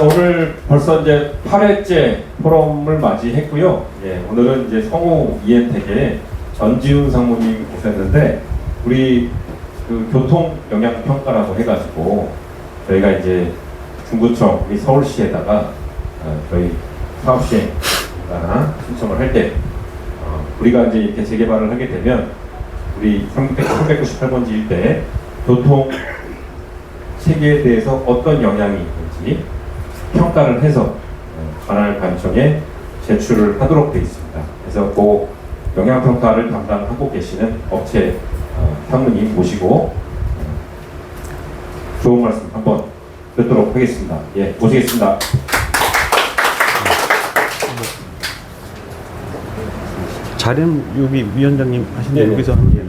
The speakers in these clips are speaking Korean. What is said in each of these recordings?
오늘 벌써 이제 8회째 포럼을 맞이했고요. 예, 오늘은 이제 성우 이엔텍의 전지훈 상무님 오셨는데, 우리 그 교통 영향 평가라고 해가지고 저희가 이제 중구청 우리 서울시에다가 저희 사업 시행이나 신청을 할 때 우리가 이제 이렇게 재개발을 하게 되면 우리 398번지 일대 교통 체계에 대해서 어떤 영향이 있는지 평가를 해서 관할 관청에 제출을 하도록 되어 있습니다. 그래서 그 영향평가를 담당하고 계시는 업체 상무님 모시고 좋은 말씀 한번 듣도록 하겠습니다. 예, 모시겠습니다. 자리는 여기 위원장님 하신데 네네. 여기서 하면 되네요.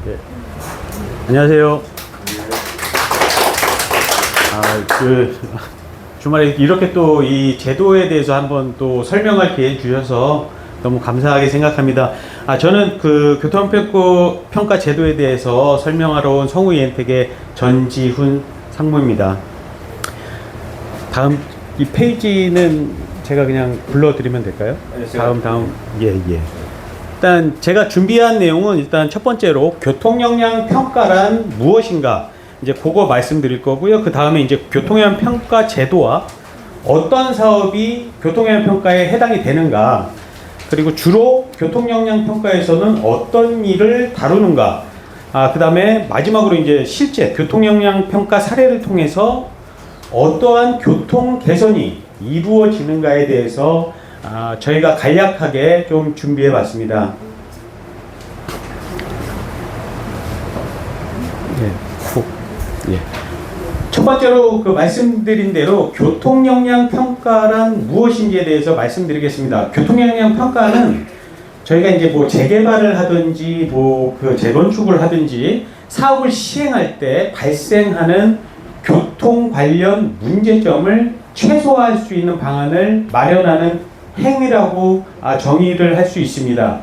네. 안녕하세요. 주말에 이렇게 또 이 제도에 대해서 한번 또 설명할 기회 주셔서 너무 감사하게 생각합니다. 저는 그 교통평가 제도에 대해서 설명하러 온 성우 이엔텍의 전지훈 상무입니다. 다음 이 페이지는 제가 그냥 불러드리면 될까요? 네, 다음. 예. 일단 제가 준비한 내용은 일단 첫 번째로 교통영향 평가란 무엇인가, 이제 그거 말씀드릴 거고요. 그 다음에 이제 교통영향 평가 제도와 어떤 사업이 교통영향 평가에 해당이 되는가, 그리고 주로 교통영향 평가에서는 어떤 일을 다루는가, 그 다음에 마지막으로 이제 실제 교통영향 평가 사례를 통해서 어떠한 교통 개선이 이루어지는가에 대해서 저희가 간략하게 좀 준비해 봤습니다. 예. 첫 번째로 그 말씀드린 대로 교통영향 평가란 무엇인지에 대해서 말씀드리겠습니다. 교통영향 평가는 저희가 이제 뭐 재개발을 하든지 뭐 그 재건축을 하든지 사업을 시행할 때 발생하는 교통 관련 문제점을 최소화할 수 있는 방안을 마련하는 행위라고 정의를 할 수 있습니다.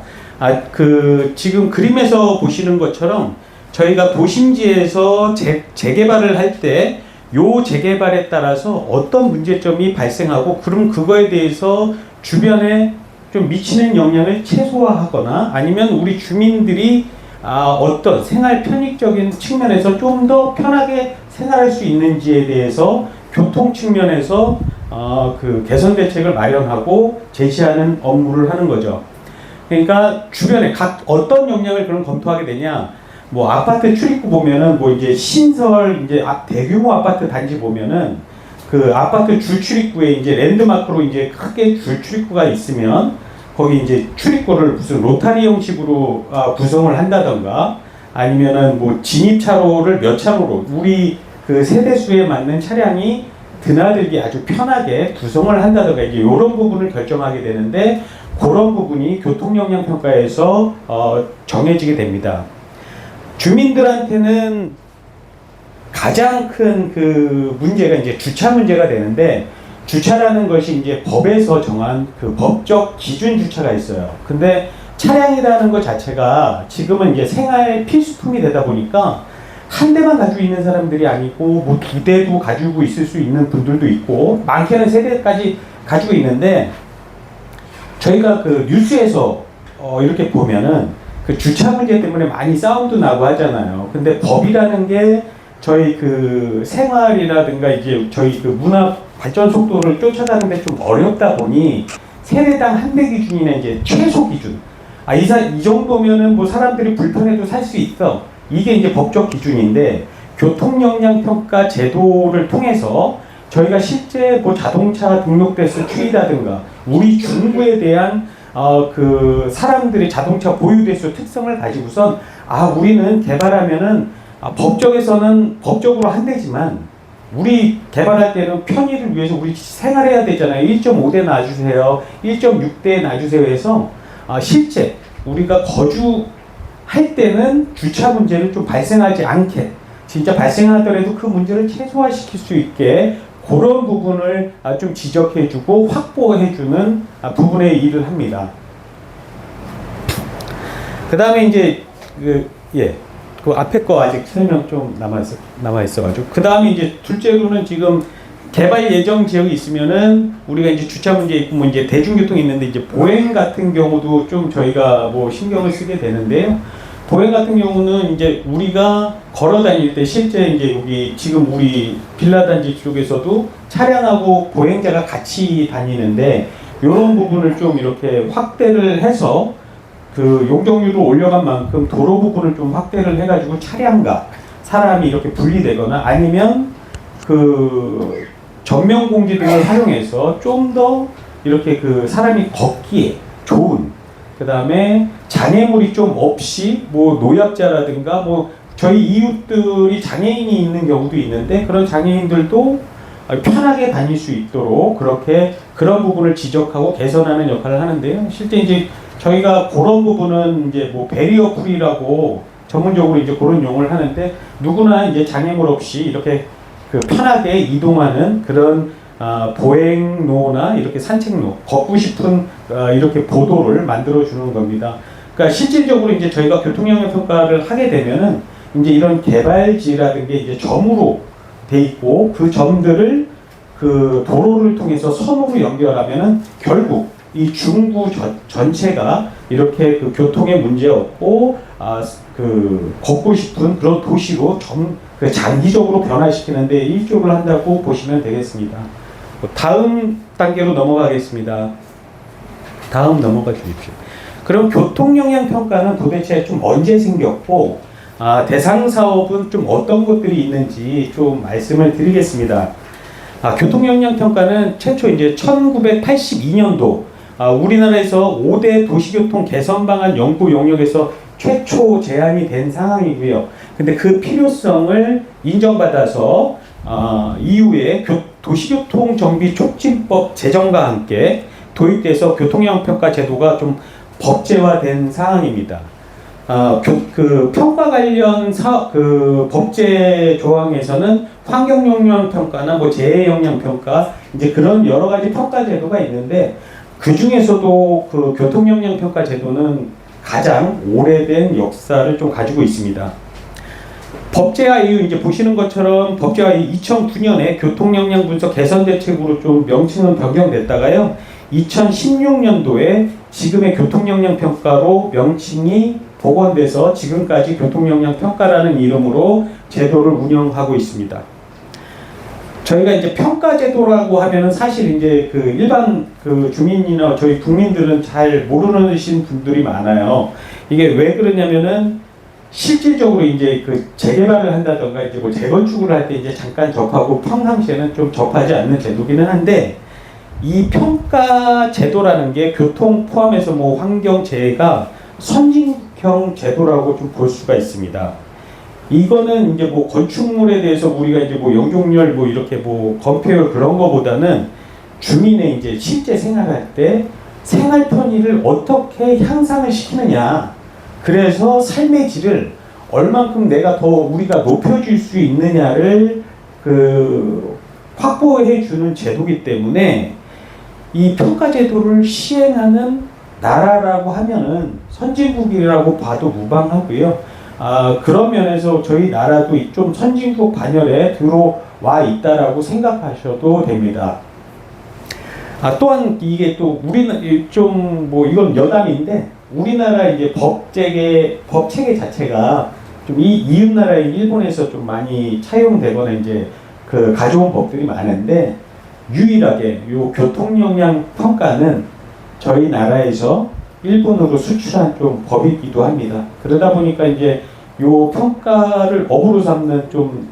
지금 그림에서 보시는 것처럼 저희가 도심지에서 재개발을 할 때 요 재개발에 따라서 어떤 문제점이 발생하고, 그럼 그거에 대해서 주변에 좀 미치는 영향을 최소화하거나, 아니면 우리 주민들이 어떤 생활 편익적인 측면에서 좀 더 편하게 생활할 수 있는지에 대해서 교통 측면에서 그 개선 대책을 마련하고 제시하는 업무를 하는 거죠. 그러니까 주변에 어떤 영향을 그럼 검토하게 되냐? 뭐 아파트 출입구 보면은 뭐 이제 신설 이제 대규모 아파트 단지 보면은 그 아파트 줄 출입구에 이제 랜드마크로 이제 크게 줄 출입구가 있으면 거기 이제 출입구를 무슨 로타리 형식으로 구성을 한다던가, 아니면은 뭐 진입 차로를 몇 차로로 우리 그 세대수에 맞는 차량이 드나들기 아주 편하게 구성을 한다던가, 이제 이런 부분을 결정하게 되는데, 그런 부분이 교통영향 평가에서 정해지게 됩니다. 주민들한테는 가장 큰 그 문제가 이제 주차 문제가 되는데, 주차라는 것이 이제 법에서 정한 그 법적 기준 주차가 있어요. 근데 차량이라는 것 자체가 지금은 이제 생활 필수품이 되다 보니까 한 대만 가지고 있는 사람들이 아니고 뭐 두 대도 가지고 있을 수 있는 분들도 있고, 많게는 세 대까지 가지고 있는데, 저희가 그 뉴스에서 이렇게 보면은 그 주차 문제 때문에 많이 싸움도 나고 하잖아요. 근데 법이라는 게 저희 그 생활이라든가 이제 저희 그 문화 발전 속도를 쫓아가는데 좀 어렵다 보니 세대당 한 대 기준이나 이제 최소 기준, 이 정도면은 뭐 사람들이 불편해도 살 수 있어, 이게 이제 법적 기준인데, 교통영향평가 제도를 통해서 저희가 실제 뭐 자동차 등록대수 추이라든가 우리 중구에 대한 그 사람들이 자동차 보유대수 특성을 가지고선 우리는 개발하면은 법적에서는 법적으로 한 대지만 우리 개발할 때는 편의를 위해서 우리 생활해야 되잖아요. 1.5대 놔주세요, 1.6대 놔주세요 해서 실제 우리가 거주할 때는 주차 문제를 좀 발생하지 않게, 진짜 발생하더라도 그 문제를 최소화시킬 수 있게 그런 부분을 좀 지적해주고 확보해주는 부분의 일을 합니다. 그 다음에 이제 그 앞에 거 아직 설명 좀 남아있어가지고, 그 다음에 이제 둘째로는 지금 개발 예정 지역이 있으면은 우리가 이제 주차 문제 있고 뭐 이제 대중교통이 있는데 이제 보행 같은 경우도 좀 저희가 뭐 신경을 쓰게 되는데요. 보행 같은 경우는 이제 우리가 걸어 다닐 때 실제 이제 여기 지금 우리 빌라 단지 쪽에서도 차량하고 보행자가 같이 다니는데 이런 부분을 좀 이렇게 확대를 해서 그 용적률을 올려간 만큼 도로 부분을 좀 확대를 해가지고 차량과 사람이 이렇게 분리되거나 아니면 그 전면 공지 등을 활용해서 좀 더 이렇게 그 사람이 걷기에 좋은, 그 다음에 장애물이 좀 없이 뭐 노약자라든가 뭐 저희 이웃들이 장애인이 있는 경우도 있는데 그런 장애인들도 편하게 다닐 수 있도록 그렇게 그런 부분을 지적하고 개선하는 역할을 하는데요. 실제 이제 저희가 그런 부분은 이제 뭐 베리어 프리라고 전문적으로 이제 그런 용어를 하는데 누구나 이제 장애물 없이 이렇게 그 편하게 이동하는 그런 보행로나 이렇게 산책로, 걷고 싶은 이렇게 보도를 만들어 주는 겁니다. 그러니까 실질적으로 이제 저희가 교통영향 평가를 하게 되면은 이제 이런 개발지라는 게 이제 점으로 돼 있고 그 점들을 그 도로를 통해서 선으로 연결하면은 결국 이 중구 전체가 이렇게 그 교통에 문제 없고 그 걷고 싶은 그런 도시로 그 장기적으로 변화시키는데 일조를 한다고 보시면 되겠습니다. 다음 단계로 넘어가겠습니다. 다음 넘어가 주십시오. 그럼 교통영향 평가는 도대체 좀 언제 생겼고 대상 사업은 좀 어떤 것들이 있는지 좀 말씀을 드리겠습니다. 교통영향 평가는 최초 이제 1982년도 우리나라에서 5대 도시교통 개선 방안 연구 용역에서 최초 제안이 된 상황이고요. 근데 그 필요성을 인정받아서 이후에 도시교통 정비 촉진법 제정과 함께 도입돼서 교통영향 평가 제도가 좀 법제화된 사항입니다. 그 평가 관련 그 법제 조항에서는 환경영향 평가나 뭐 재해영향 평가 이제 그런 여러 가지 평가 제도가 있는데 그 중에서도 그 교통영향 평가 제도는 가장 오래된 역사를 좀 가지고 있습니다. 법제화 이후 이제 보시는 것처럼 법제화 이후 2009년에 교통영향 분석 개선 대책으로 좀 명칭은 변경됐다가요. 2016년도에 지금의 교통영향 평가로 명칭이 복원돼서 지금까지 교통영향 평가라는 이름으로 제도를 운영하고 있습니다. 저희가 이제 평가 제도라고 하면은 사실 이제 그 일반 그 주민이나 저희 국민들은 잘 모르시는 분들이 많아요. 이게 왜 그러냐면은 실질적으로 이제 그 재개발을 한다던가 이제 뭐 재건축을 할 때 이제 잠깐 접하고 평상시에는 좀 접하지 않는 제도기는 한데 이 평가 제도라는 게 교통 포함해서 뭐 환경 재해가 선진형 제도라고 좀 볼 수가 있습니다. 이거는 이제 뭐 건축물에 대해서 우리가 이제 뭐 영종열 뭐 이렇게 뭐 건폐율 그런 거보다는 주민의 이제 실제 생활할 때 생활 편의를 어떻게 향상을 시키느냐. 그래서 삶의 질을 얼만큼 내가 더 우리가 높여줄 수 있느냐를 그 확보해 주는 제도이기 때문에 이 평가 제도를 시행하는 나라라고 하면은 선진국이라고 봐도 무방하고요. 그런 면에서 저희 나라도 좀 선진국 반열에 들어와 있다라고 생각하셔도 됩니다. 또한 이게 또 우리는 좀 뭐 이건 여담인데 우리나라 이제 법 체계 자체가 좀 이웃 나라인 일본에서 좀 많이 차용되거나 이제 그 가져온 법들이 많은데 유일하게 요 교통영향 평가는 저희 나라에서 일본으로 수출한 좀 법이기도 합니다. 그러다 보니까 이제 요 평가를 업으로 삼는 좀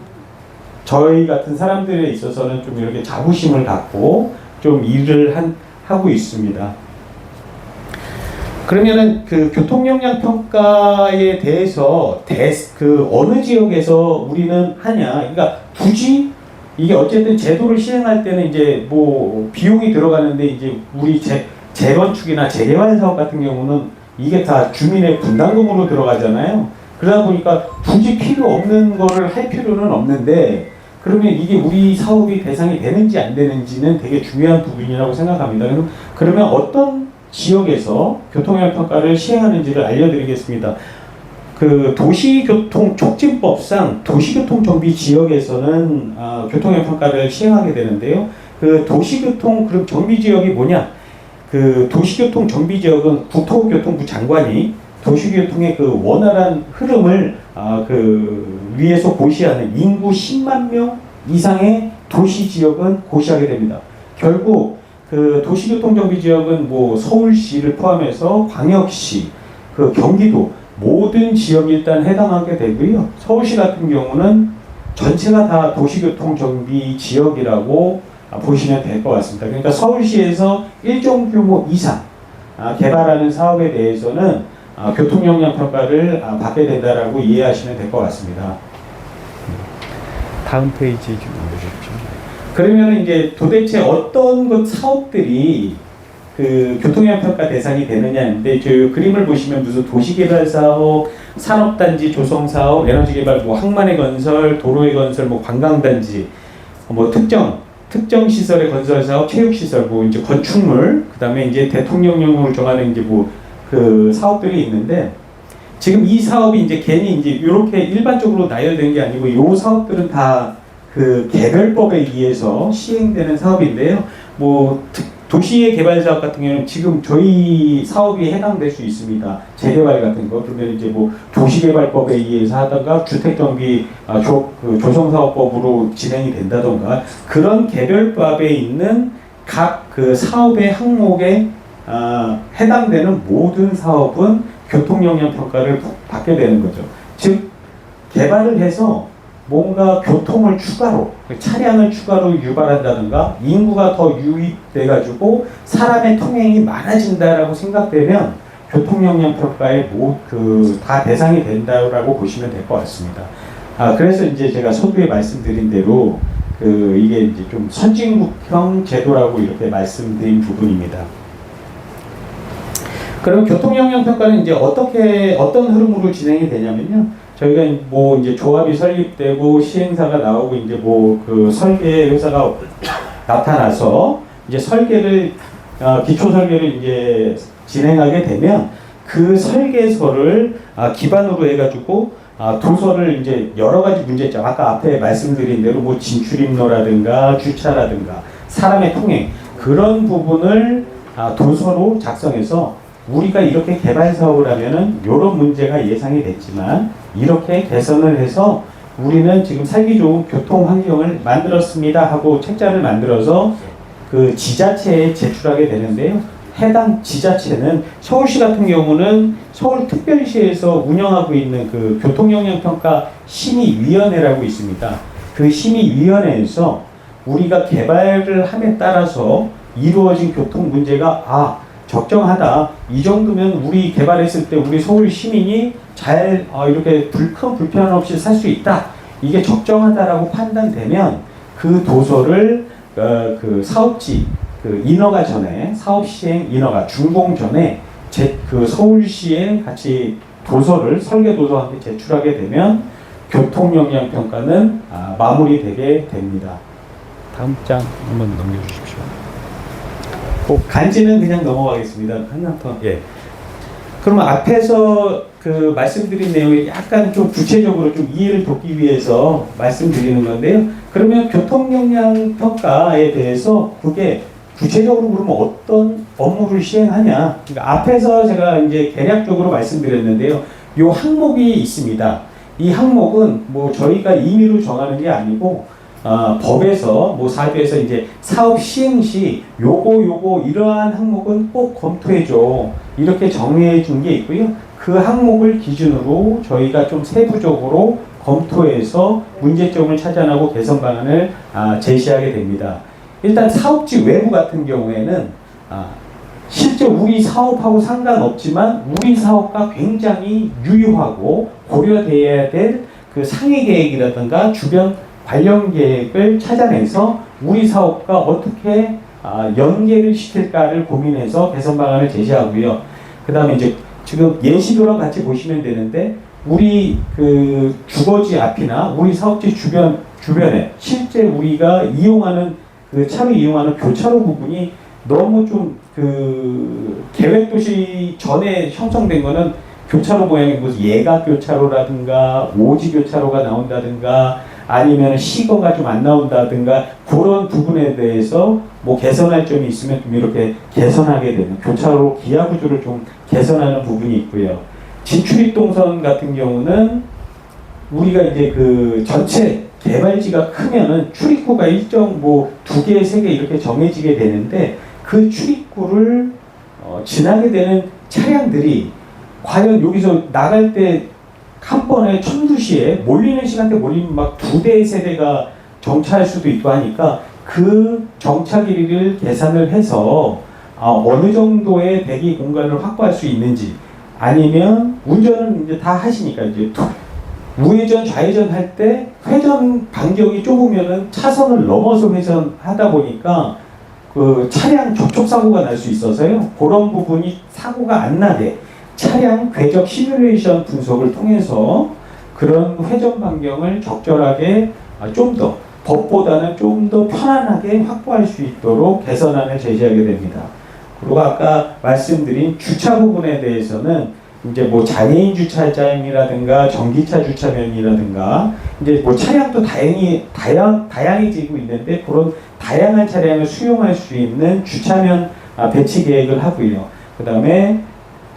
저희 같은 사람들에 있어서는 좀 이렇게 자부심을 갖고 좀 일을 하고 있습니다. 그러면은 그 교통영향 평가에 대해서 그 어느 지역에서 우리는 하냐? 그러니까 굳이 이게 어쨌든 제도를 시행할 때는 이제 뭐 비용이 들어가는데 이제 우리 재건축이나 재개발 사업 같은 경우는 이게 다 주민의 분담금으로 들어가잖아요. 그러다 보니까 굳이 필요 없는 거를 할 필요는 없는데 그러면 이게 우리 사업이 대상이 되는지 안 되는지는 되게 중요한 부분이라고 생각합니다. 그러면 어떤 지역에서 교통영향 평가를 시행하는지를 알려드리겠습니다. 그 도시교통촉진법상 도시교통정비 지역에서는 교통형 평가를 시행하게 되는데요. 그 도시교통 그럼 정비 지역이 뭐냐? 그 도시교통 정비 지역은 국토교통부 장관이 도시교통의 그 원활한 흐름을 그 위에서 고시하는 인구 10만 명 이상의 도시 지역은 고시하게 됩니다. 결국 그 도시교통 정비 지역은 뭐 서울시를 포함해서 광역시, 그 경기도 모든 지역이 일단 해당하게 되고요. 서울시 같은 경우는 전체가 다 도시교통 정비 지역이라고 보시면 될 것 같습니다. 그러니까 서울시에서 일정 규모 이상 개발하는 사업에 대해서는 교통영향 평가를 받게 된다라고 이해하시면 될 것 같습니다. 다음 페이지 좀 올려주십시오. 그러면 이제 도대체 어떤 것 사업들이 그 교통영향 평가 대상이 되느냐인데, 저 그림을 보시면 무슨 도시개발 사업, 산업단지 조성 사업, 에너지개발, 뭐 항만의 건설, 도로의 건설, 뭐 관광단지, 뭐 특정 시설의 건설 사업, 체육시설, 뭐 이제 건축물, 그다음에 이제 대통령령으로 정하는 이제 뭐 그 사업들이 있는데, 지금 이 사업이 이제 괜히 이제 이렇게 일반적으로 나열된 게 아니고, 이 사업들은 다 그 개별법에 의해서 시행되는 사업인데요. 뭐 도시의 개발 사업 같은 경우는 지금 저희 사업이 해당될 수 있습니다. 재개발 같은 거. 그러면 이제 뭐 도시개발법에 의해서 하다가 주택정비 조성사업법으로 진행이 된다던가, 그런 개별법에 있는 각 그 사업의 항목에 해당되는 모든 사업은 교통영향 평가를 받게 되는 거죠. 즉 개발을 해서 뭔가 교통을 추가로, 차량을 추가로 유발한다든가 인구가 더 유입돼 가지고 사람의 통행이 많아진다라고 생각되면 교통영향 평가에 다 대상이 된다라고 보시면 될 것 같습니다. 그래서 이제 제가 서두에 말씀드린 대로 이게 이제 좀 선진국형 제도라고 이렇게 말씀드린 부분입니다. 그럼 교통영향 평가는 이제 어떤 흐름으로 진행이 되냐면요. 저희가 뭐 이제 조합이 설립되고 시행사가 나오고 이제 뭐 그 설계 회사가 나타나서 이제 기초 설계를 이제 진행하게 되면, 그 설계서를 기반으로 해가지고 도서를 이제 여러 가지 문제점, 아까 앞에 말씀드린 대로 뭐 진출입로라든가 주차라든가 사람의 통행, 그런 부분을 도서로 작성해서 우리가 이렇게 개발 사업을 하면은 이런 문제가 예상이 됐지만 이렇게 개선을 해서 우리는 지금 살기 좋은 교통 환경을 만들었습니다 하고 책자를 만들어서 그 지자체에 제출하게 되는데요. 해당 지자체는 서울시 같은 경우는 서울특별시에서 운영하고 있는 그 교통영향평가 심의위원회라고 있습니다. 그 심의위원회에서 우리가 개발을 함에 따라서 이루어진 교통 문제가 적정하다, 이 정도면 우리 개발했을 때 우리 서울 시민이 잘 이렇게 큰 불편 없이 살 수 있다, 이게 적정하다라고 판단되면 그 도서를 그 사업지 인허가 전에, 사업 시행 인허가 준공 전에 그 서울시에 같이 도서를 설계 도서와 함께 제출하게 되면 교통영향 평가는 마무리되게 됩니다. 다음 장 한번 넘겨주십시오. 간지는 그냥 넘어가겠습니다. 하나 더. 예. 그러면 앞에서 그 말씀드린 내용이 약간 좀 구체적으로 좀 이해를 돕기 위해서 말씀드리는 건데요. 그러면 교통영향 평가에 대해서 그게 구체적으로 그러면 어떤 업무를 시행하냐? 그러니까 앞에서 제가 이제 개략적으로 말씀드렸는데요. 이 항목이 있습니다. 이 항목은 뭐 저희가 임의로 정하는 게 아니고 법에서 뭐 사주에서 이제 사업 시행 시 요거 이러한 항목은 꼭 검토해줘, 이렇게 정리해 준 게 있고요. 그 항목을 기준으로 저희가 좀 세부적으로 검토해서 문제점을 찾아내고 개선 방안을 제시하게 됩니다. 일단 사업지 외부 같은 경우에는 실제 우리 사업하고 상관없지만 우리 사업과 굉장히 유효하고 고려돼야 될 그 상위 계획이라든가 주변 관련 계획을 찾아내서 우리 사업과 어떻게 연계를 시킬까를 고민해서 개선 방안을 제시하고요. 그 다음에 이제 지금 예시도랑 같이 보시면 되는데, 우리 그 주거지 앞이나 우리 사업지 주변에 실제 우리가 이용하는 그 차로 이용하는 교차로 부분이 너무 좀 그 계획도시 전에 형성된 거는 교차로 모양이 무슨 예각 교차로라든가 오지 교차로가 나온다든가 아니면 시거가 좀 안 나온다든가 그런 부분에 대해서 뭐 개선할 점이 있으면 좀 이렇게 개선하게 되는 교차로 기하 구조를 좀 개선하는 부분이 있고요. 진출입동선 같은 경우는 우리가 이제 그 전체 개발지가 크면은 출입구가 일정 뭐 2개, 3개 이렇게 정해지게 되는데 그 출입구를 지나게 되는 차량들이 과연 여기서 나갈 때 한 번에 12시에 몰리는 시간대 몰리면 막 2대, 3대가 정차할 수도 있고 하니까 그 정차 길이를 계산을 해서 어느 정도의 대기 공간을 확보할 수 있는지 아니면 운전은 이제 다 하시니까 이제 우회전 좌회전 할 때 회전 반경이 좁으면은 차선을 넘어서 회전하다 보니까 그 차량 접촉 사고가 날 수 있어서요. 그런 부분이 사고가 안 나게 차량 궤적 시뮬레이션 분석을 통해서 그런 회전 반경을 적절하게 좀 더 법보다는 좀 더 편안하게 확보할 수 있도록 개선안을 제시하게 됩니다. 그리고 아까 말씀드린 주차 부분에 대해서는 이제 뭐 장애인 주차장이라든가 전기차 주차면이라든가 이제 뭐 차량도 다양해지고 있는데 그런 다양한 차량을 수용할 수 있는 주차면 배치 계획을 하고요. 그 다음에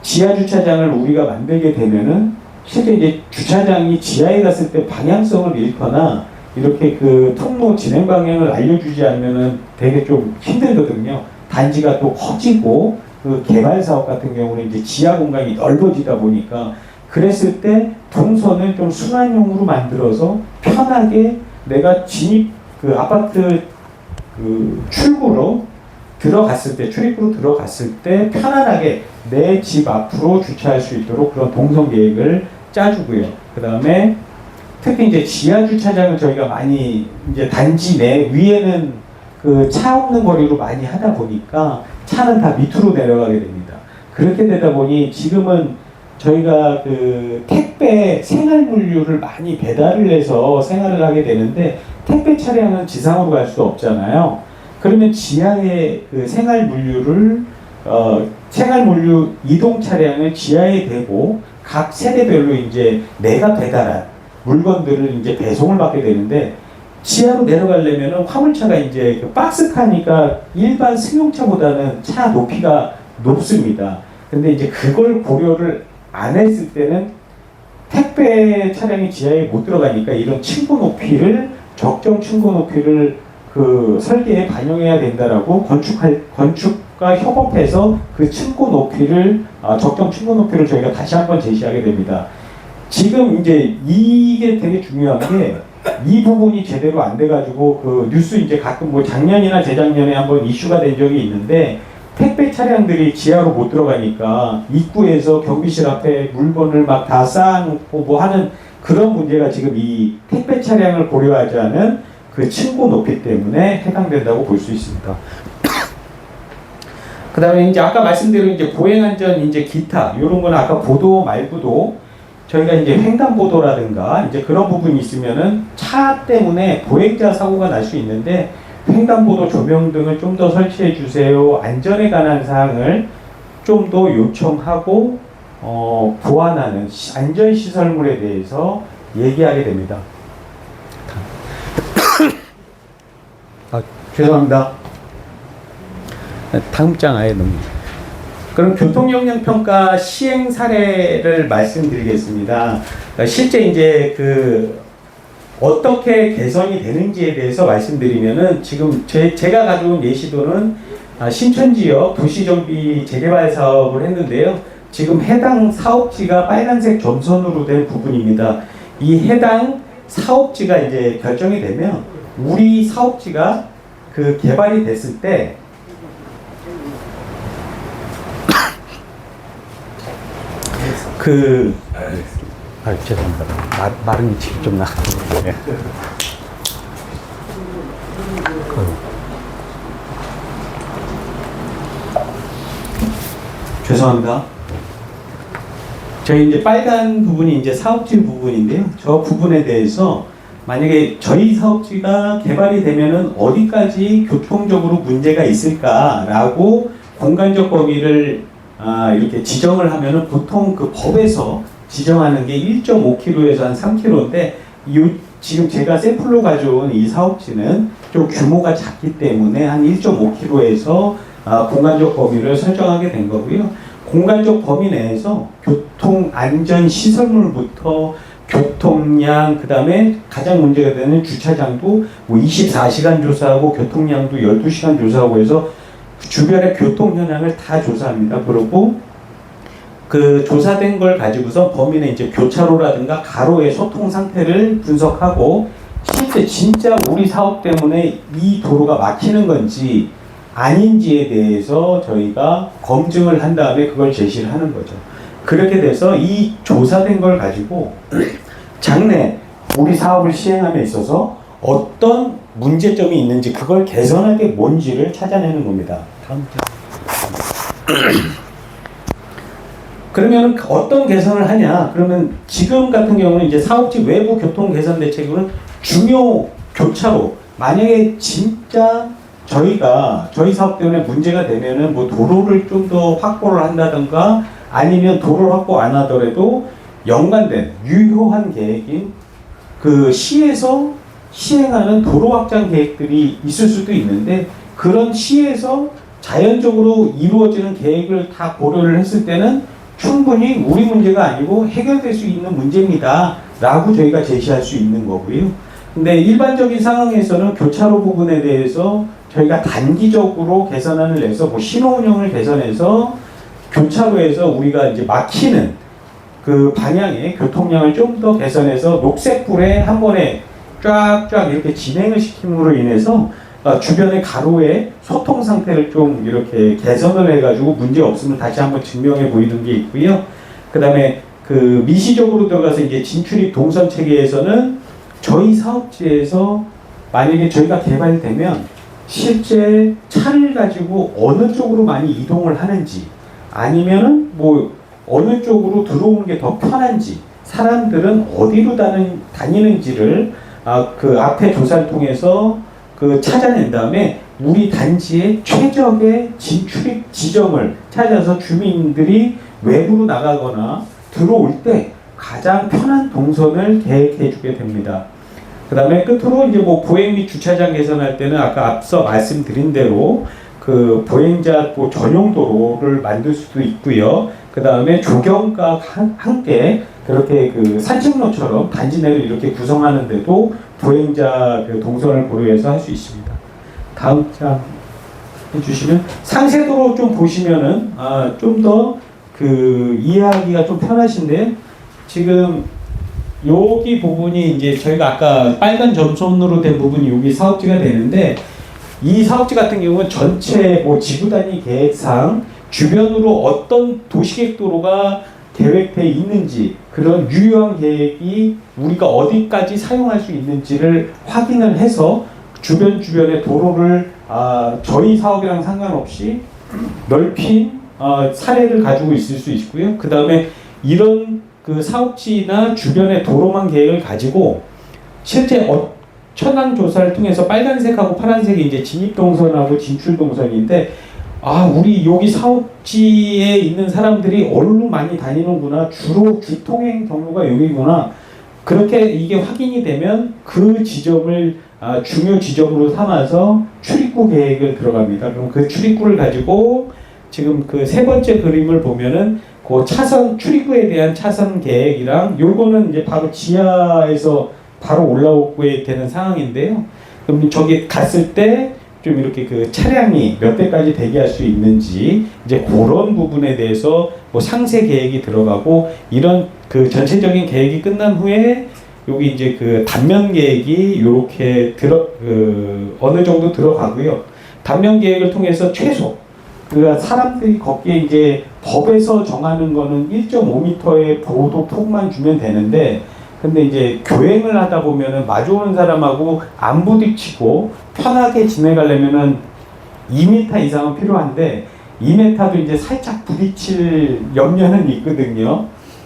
지하 주차장을 우리가 만들게 되면은 실제 이제 주차장이 지하에 갔을 때 방향성을 잃거나 이렇게 그 통로 진행 방향을 알려주지 않으면은 되게 좀 힘들거든요. 단지가 또 커지고 그 개발 사업 같은 경우는 이제 지하 공간이 넓어지다 보니까 그랬을 때 동선을 좀 순환형으로 만들어서 편하게 내가 진입 그 아파트 그 출구로 들어갔을 때 출입구로 들어갔을 때 편안하게 내 집 앞으로 주차할 수 있도록 그런 동선 계획을 짜주고요. 그 다음에 특히 이제 지하 주차장을 저희가 많이 이제 단지 내 위에는 그 차 없는 거리로 많이 하다 보니까 차는 다 밑으로 내려가게 됩니다. 그렇게 되다 보니 지금은 저희가 그 택배 생활 물류를 많이 배달을 해서 생활을 하게 되는데 택배 차량은 지상으로 갈 수 없잖아요. 그러면 지하에 그 생활 물류를 생활 물류 이동 차량을 지하에 대고 각 세대별로 이제 내가 배달한 물건들을 이제 배송을 받게 되는데 지하로 내려가려면은 화물차가 이제 그 박스카니까 일반 승용차보다는 차 높이가 높습니다. 근데 이제 그걸 고려를 안 했을 때는 택배 차량이 지하에 못 들어가니까 이런 층고 높이를 적정 층고 높이를 그 설계에 반영해야 된다라고 건축과 협업해서 그 층고 높이를 적정 층고 높이를 저희가 다시 한번 제시하게 됩니다. 지금 이제 이게 되게 중요한 게 이 부분이 제대로 안 돼가지고 그 뉴스 이제 가끔 뭐 작년이나 재작년에 한번 이슈가 된 적이 있는데 택배 차량들이 지하로 못 들어가니까 입구에서 경비실 앞에 물건을 막 다 쌓아놓고 뭐 하는 그런 문제가 지금 이 택배 차량을 고려하지 않은 그 층고 높이 때문에 해당된다고 볼 수 있습니다. 그 다음에 이제 아까 말씀드린 이제 보행안전 이제 기타 이런 거는 아까 보도 말고도 저희가 이제 횡단보도라든가 이제 그런 부분이 있으면은 차 때문에 보행자 사고가 날 수 있는데 횡단보도 조명 등을 좀 더 설치해 주세요. 안전에 관한 사항을 좀 더 요청하고 보완하는 안전시설물에 대해서 얘기하게 됩니다. 죄송합니다. 다음 장 아예 넘기. 그럼 교통역량평가 시행 사례를 말씀드리겠습니다. 실제 이제 그 어떻게 개선이 되는지에 대해서 말씀드리면은 지금 제가 가져온 예시도는 신천지역 도시정비 재개발 사업을 했는데요. 지금 해당 사업지가 빨간색 점선으로 된 부분입니다. 이 해당 사업지가 이제 결정이 되면 우리 사업지가 그 개발이 됐을 때 죄송합니다. 마른 집 좀 나가고. 네. 죄송합니다. 저희 이제 빨간 부분이 이제 사업지 부분인데요. 저 부분에 대해서 만약에 저희 사업지가 개발이 되면은 어디까지 교통적으로 문제가 있을까라고 공간적 범위를 이렇게 지정을 하면은 보통 그 법에서 지정하는 게 1.5km에서 한 3km인데 지금 제가 샘플로 가져온 이 사업지는 좀 규모가 작기 때문에 한 1.5km에서 공간적 범위를 설정하게 된 거고요. 공간적 범위 내에서 교통안전시설물부터 교통량, 그 다음에 가장 문제가 되는 주차장도 뭐 24시간 조사하고 교통량도 12시간 조사하고 해서 주변의 교통 현황을 다 조사합니다. 그리고 그 조사된 걸 가지고서 범인의 이제 교차로라든가 가로의 소통 상태를 분석하고 실제 진짜 우리 사업 때문에 이 도로가 막히는 건지 아닌지에 대해서 저희가 검증을 한 다음에 그걸 제시를 하는 거죠. 그렇게 돼서 이 조사된 걸 가지고 장래 우리 사업을 시행함에 있어서 어떤 문제점이 있는지 그걸 개선할 게 뭔지를 찾아내는 겁니다. 다음 그러면 어떤 개선을 하냐? 그러면 지금 같은 경우는 이제 사업지 외부 교통 개선 대책으로는 중요 교차로, 만약에 진짜 저희 사업 때문에 문제가 되면은 뭐 도로를 좀 더 확보를 한다든가 아니면 도로를 확보 안 하더라도 연관된 유효한 계획인 그 시에서 시행하는 도로 확장 계획들이 있을 수도 있는데 그런 시에서 자연적으로 이루어지는 계획을 다 고려를 했을 때는 충분히 우리 문제가 아니고 해결될 수 있는 문제입니다 라고 저희가 제시할 수 있는 거고요. 근데 일반적인 상황에서는 교차로 부분에 대해서 저희가 단기적으로 개선안을 내서 뭐 신호 운영을 개선해서 교차로에서 우리가 이제 막히는 그 방향의 교통량을 좀 더 개선해서 녹색불에 한 번에 쫙쫙 이렇게 진행을 시킴으로 인해서 주변의 가로의 소통 상태를 좀 이렇게 개선을 해가지고 문제 없으면 다시 한번 증명해 보이는 게 있고요. 그 다음에 그 미시적으로 들어가서 이제 진출입 동선 체계에서는 저희 사업지에서 만약에 저희가 개발되면 실제 차를 가지고 어느 쪽으로 많이 이동을 하는지 아니면은 뭐 어느 쪽으로 들어오는 게 더 편한지 사람들은 어디로 다니는지를 그 앞에 조사를 통해서 그 찾아낸 다음에 우리 단지의 최적의 진출입 지점을 찾아서 주민들이 외부로 나가거나 들어올 때 가장 편한 동선을 계획해 주게 됩니다. 그 다음에 끝으로 이제 뭐 보행 및 주차장 개선할 때는 아까 앞서 말씀드린 대로 그 보행자 뭐 전용 도로를 만들 수도 있고요. 그 다음에 조경과 함께 그렇게 그 산책로처럼 단지 내를 이렇게 구성하는데도 보행자 그 동선을 고려해서 할 수 있습니다. 다음 장 해주시면 상세도로 좀 보시면은 좀 더 그 이해하기가 좀 편하신데 지금 여기 부분이 이제 저희가 아까 빨간 점선으로 된 부분이 여기 사업지가 되는데 이 사업지 같은 경우는 전체 뭐 지구 단위 계획상 주변으로 어떤 도시계획 도로가 계획돼 있는지 그런 유효한 계획이 우리가 어디까지 사용할 수 있는지를 확인을 해서 주변의 도로를 저희 사업이랑 상관없이 넓힌 사례를 가지고 있을 수 있고요. 그 다음에 이런 그 사업지나 주변의 도로망 계획을 가지고 실제 천안 조사를 통해서 빨간색하고 파란색이 이제 진입 동선하고 진출 동선인데 우리 여기 사업지에 있는 사람들이 어디로 많이 다니는구나 주로 주통행 경로가 여기구나 그렇게 이게 확인이 되면 그 지점을 중요 지점으로 삼아서 출입구 계획을 들어갑니다. 그럼 그 출입구를 가지고 지금 그 세 번째 그림을 보면은 그 차선 출입구에 대한 차선 계획이랑 요거는 이제 바로 지하에서 바로 올라오게 되는 상황인데요. 그럼 저기 갔을 때 좀 이렇게 그 차량이 몇 대까지 대기할 수 있는지 이제 그런 부분에 대해서 뭐 상세 계획이 들어가고 이런 그 전체적인 계획이 끝난 후에 여기 이제 그 단면 계획이 요렇게 어느 정도 들어가고요. 단면 계획을 통해서 최소 그 사람들이 걷기에 이제 법에서 정하는 거는 1.5m의 보도 폭만 주면 되는데 근데 이제 교행을 하다 보면은 마주오는 사람하고 안 부딪히고 편하게 지나가려면은 2m 이상은 필요한데 2m도 이제 살짝 부딪힐 염려는 있거든요.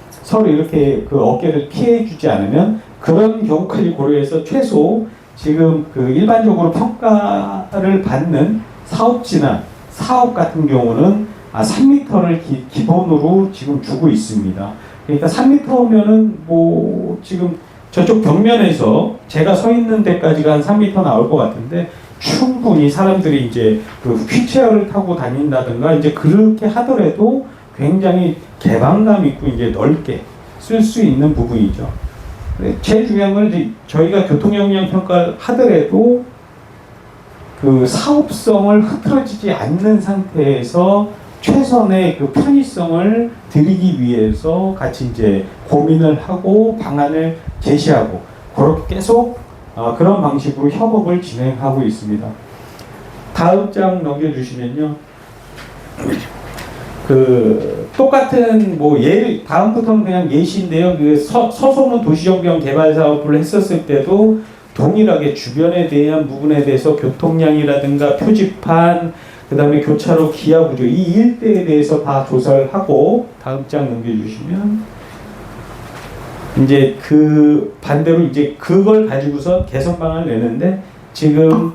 서로 이렇게 그 어깨를 피해 주지 않으면 그런 경우까지 고려해서 최소 지금 그 일반적으로 평가를 받는 사업지나 사업 같은 경우는 3m를 기본으로 지금 주고 있습니다. 그러니까 3m면은 뭐 지금 저쪽 벽면에서 제가 서 있는 데까지가 한 3m 나올 것 같은데 충분히 사람들이 이제 그 휠체어를 타고 다닌다든가 이제 그렇게 하더라도 굉장히 개방감 있고 이제 넓게 쓸 수 있는 부분이죠. 제일 중요한 건 이제 저희가 교통역량 평가를 하더라도 그 사업성을 흐트러지지 않는 상태에서 최선의 그 편의성을 드리기 위해서 같이 이제 고민을 하고 방안을 제시하고 그렇게 계속 그런 방식으로 협업을 진행하고 있습니다. 다음 장 넘겨주시면요. 그 똑같은 뭐 예를 다음부터는 그냥 예시인데요. 그 서소문 도시정비형 개발 사업을 했었을 때도 동일하게 주변에 대한 부분에 대해서 교통량이라든가 표지판, 그 다음에 교차로 기하 구조 이 일대에 대해서 다 조사를 하고 다음 장 넘겨주시면 이제 그 반대로 이제 그걸 가지고서 개선 방안을 내는데 지금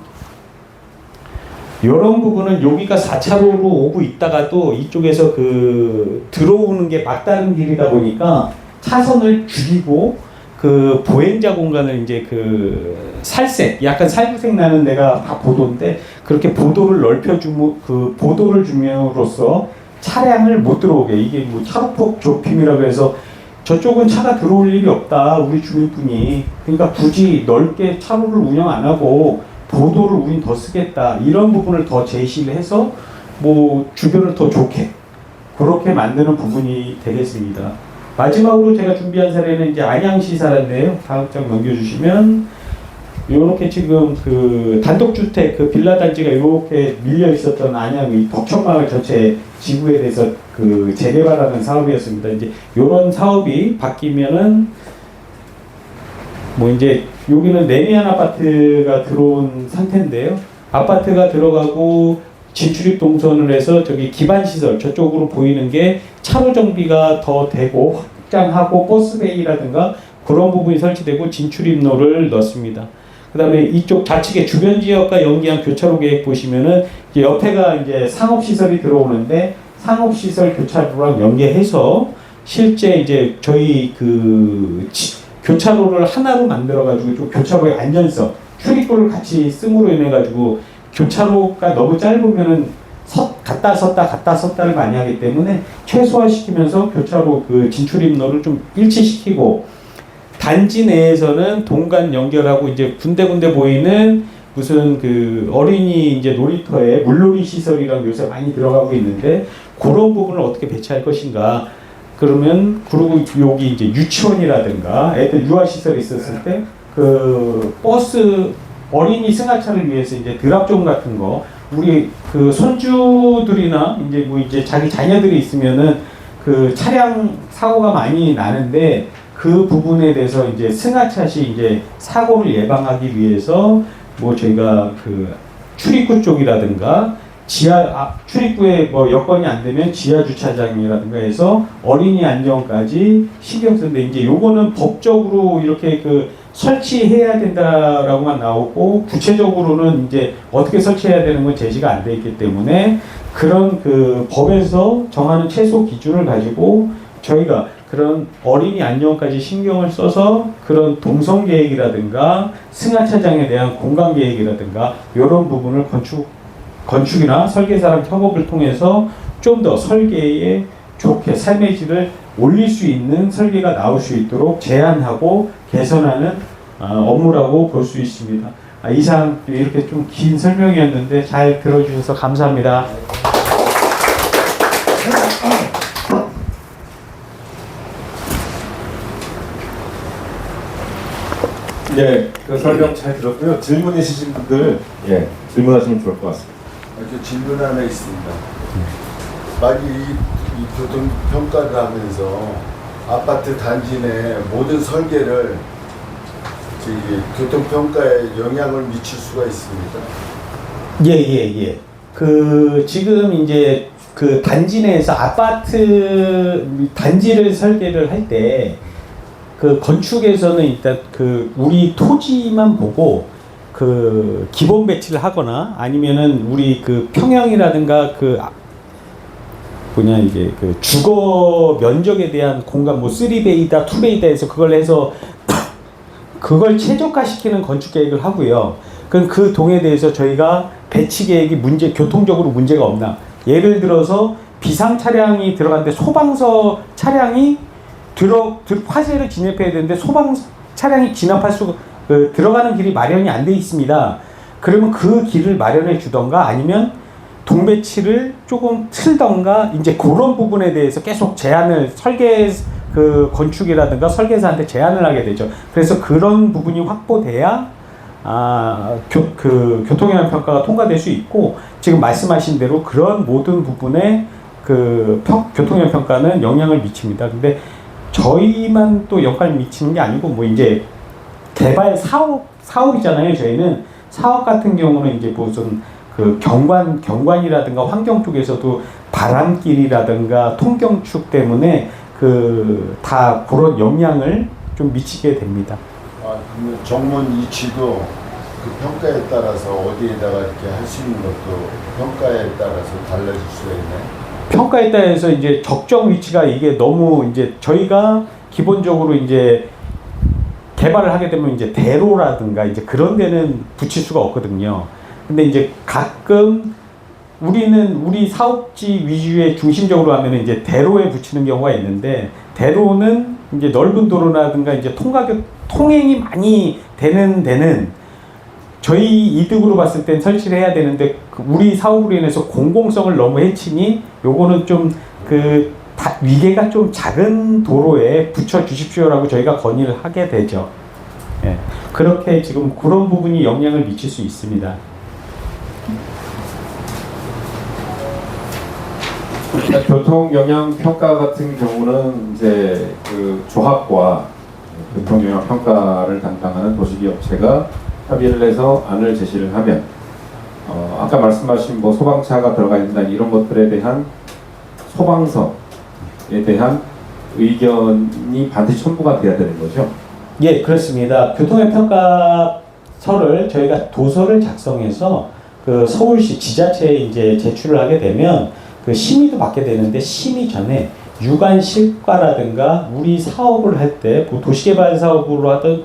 이런 부분은 여기가 4차로로 오고 있다가도 이쪽에서 그 들어오는 게 막다른 길이다 보니까 차선을 줄이고 그 보행자 공간을 이제 그 살색, 약간 살구색 나는 데가 다 보도인데 그렇게 보도를 넓혀주고 그 보도를 줌으로써 차량을 못 들어오게 이게 뭐 차로폭 좁힘이라고 해서 저쪽은 차가 들어올 일이 없다 우리 주민분이 그러니까 굳이 넓게 차로를 운영 안 하고 보도를 우린 더 쓰겠다 이런 부분을 더 제시를 해서 뭐 주변을 더 좋게 그렇게 만드는 부분이 되겠습니다. 마지막으로 제가 준비한 사례는 이제 안양시 사례인데요. 다음 장 넘겨주시면 이렇게 지금 그 단독주택 그 빌라 단지가 이렇게 밀려 있었던 안양의 덕천마을 전체 지구에 대해서 그 재개발하는 사업이었습니다. 이제 이런 사업이 바뀌면은 뭐 이제 여기는 레미안 아파트가 들어온 상태인데요. 아파트가 들어가고 진출입 동선을 해서 저기 기반 시설 저쪽으로 보이는 게 차로 정비가 더 되고 확장하고 버스베이라든가 그런 부분이 설치되고 진출입로를 넣습니다. 그 다음에 이쪽 좌측에 주변 지역과 연계한 교차로 계획 보시면은 이제 옆에가 이제 상업시설이 들어오는데 상업시설 교차로랑 연계해서 실제 이제 저희 그 교차로를 하나로 만들어가지고 좀 교차로의 안전성, 출입구를 같이 씀으로 인해가지고 교차로가 너무 짧으면은 갔다 섰다를 많이 하기 때문에 최소화시키면서 교차로 그 진출입로를 좀 일치시키고 단지 내에서는 동간 연결하고 이제 군데군데 보이는 무슨 그 어린이 이제 놀이터에 물놀이 시설이랑 요새 많이 들어가고 있는데 그런 부분을 어떻게 배치할 것인가. 그러면 그리고 여기 이제 유치원이라든가 애들 유아 시설이 있었을 때 그 버스 어린이 승하차를 위해서 이제 드랍존 같은 거 우리 그 손주들이나 이제 뭐 이제 자기 자녀들이 있으면은 그 차량 사고가 많이 나는데 그 부분에 대해서 이제 승하차 시 이제 사고를 예방하기 위해서 뭐 저희가 그 출입구 쪽이라든가 지하 출입구에 뭐 여건이 안 되면 지하 주차장이라든가 해서 어린이 안전까지 신경 쓰는데 이제 요거는 법적으로 이렇게 그 설치해야 된다라고만 나오고 구체적으로는 이제 어떻게 설치해야 되는 건 제시가 안 돼 있기 때문에 그런 그 법에서 정하는 최소 기준을 가지고 저희가 그런 어린이 안전까지 신경을 써서 그런 동선 계획이라든가 승하차장에 대한 공간 계획이라든가 이런 부분을 건축이나 설계사랑 협업을 통해서 좀 더 설계에 좋게 삶의 질을 올릴 수 있는 설계가 나올 수 있도록 제안하고 개선하는 업무라고 볼 수 있습니다. 이상 이렇게 좀 긴 설명이었는데 잘 들어주셔서 감사합니다. 네, 그 설명 잘 들었고요. 질문 있으신 분들 질문하시면 좋을 것 같습니다. 저 질문 하나 있습니다. 만약 이 교통 평가를 하면서 아파트 단지 내 모든 설계를 교통 평가에 영향을 미칠 수가 있습니다. 예. 그 지금 이제 그 단지 내에서 아파트 단지를 설계를 할 때 그 건축에서는 일단 그 우리 토지만 보고 그 기본 배치를 하거나 아니면은 우리 그 평형이라든가 그 뭐냐 이게 그 주거 면적에 대한 공간 뭐 3베이다, 2베이다 해서 그걸 해서 그걸 최적화시키는 건축 계획을 하고요. 그럼 그 동에 대해서 저희가 배치 계획이 교통적으로 문제가 없나? 예를 들어서 비상 차량이 들어갔는데 소방서 차량이 화재를 진입해야 되는데 소방 차량이 진압할 수 들어가는 길이 마련이 안 돼 있습니다. 그러면 그 길을 마련해 주던가 아니면 동배치를 조금 틀던가 이제 그런 부분에 대해서 계속 제한을 건축이라든가 설계사한테 제한을 하게 되죠. 그래서 그런 부분이 확보돼야 교통영향 평가가 통과될 수 있고 지금 말씀하신 대로 그런 모든 부분에 교통영향 평가는 영향을 미칩니다. 근데 저희만 또 영향을 미치는 게 아니고 뭐 이제 개발 사업이잖아요. 저희는 사업 같은 경우는 이제 무슨 경관이라든가 환경 쪽에서도 바람길이라든가 통경축 때문에 다 그런 영향을 좀 미치게 됩니다. 그러면 정문 위치도 그 평가에 따라서 어디에다가 이렇게 할 수 있는 것도 평가에 따라서 달라질 수가 있나요? 평가에 따라서 이제 적정 위치가 이게 너무 이제 저희가 기본적으로 이제 개발을 하게 되면 이제 대로라든가 이제 그런 데는 붙일 수가 없거든요. 근데 이제 가끔 우리 사업지 위주의 중심적으로 하면 이제 대로에 붙이는 경우가 있는데 대로는 이제 넓은 도로라든가 이제 통행이 많이 되는 데는 저희 이득으로 봤을 땐 설치를 해야 되는데 우리 사업으로 인해서 공공성을 너무 해치니 요거는 좀 위계가 좀 작은 도로에 붙여 주십시오라고 저희가 건의를 하게 되죠. 예. 그렇게 지금 그런 부분이 영향을 미칠 수 있습니다. 교통 영향 평가 같은 경우는 이제 그 조합과 교통 영향 평가를 담당하는 도시기업체가 협의를 해서 안을 제시를 하면 아까 말씀하신 뭐 소방차가 들어가 있다 이런 것들에 대한 소방서에 대한 의견이 반드시 첨부가 돼야 되는 거죠. 예, 그렇습니다. 교통의 평가서를 저희가 도서를 작성해서 서울시 지자체에 이제 제출을 하게 되면 심의도 받게 되는데 심의 전에 유관 실과라든가 우리 사업을 할 때 뭐 도시개발 사업으로 하든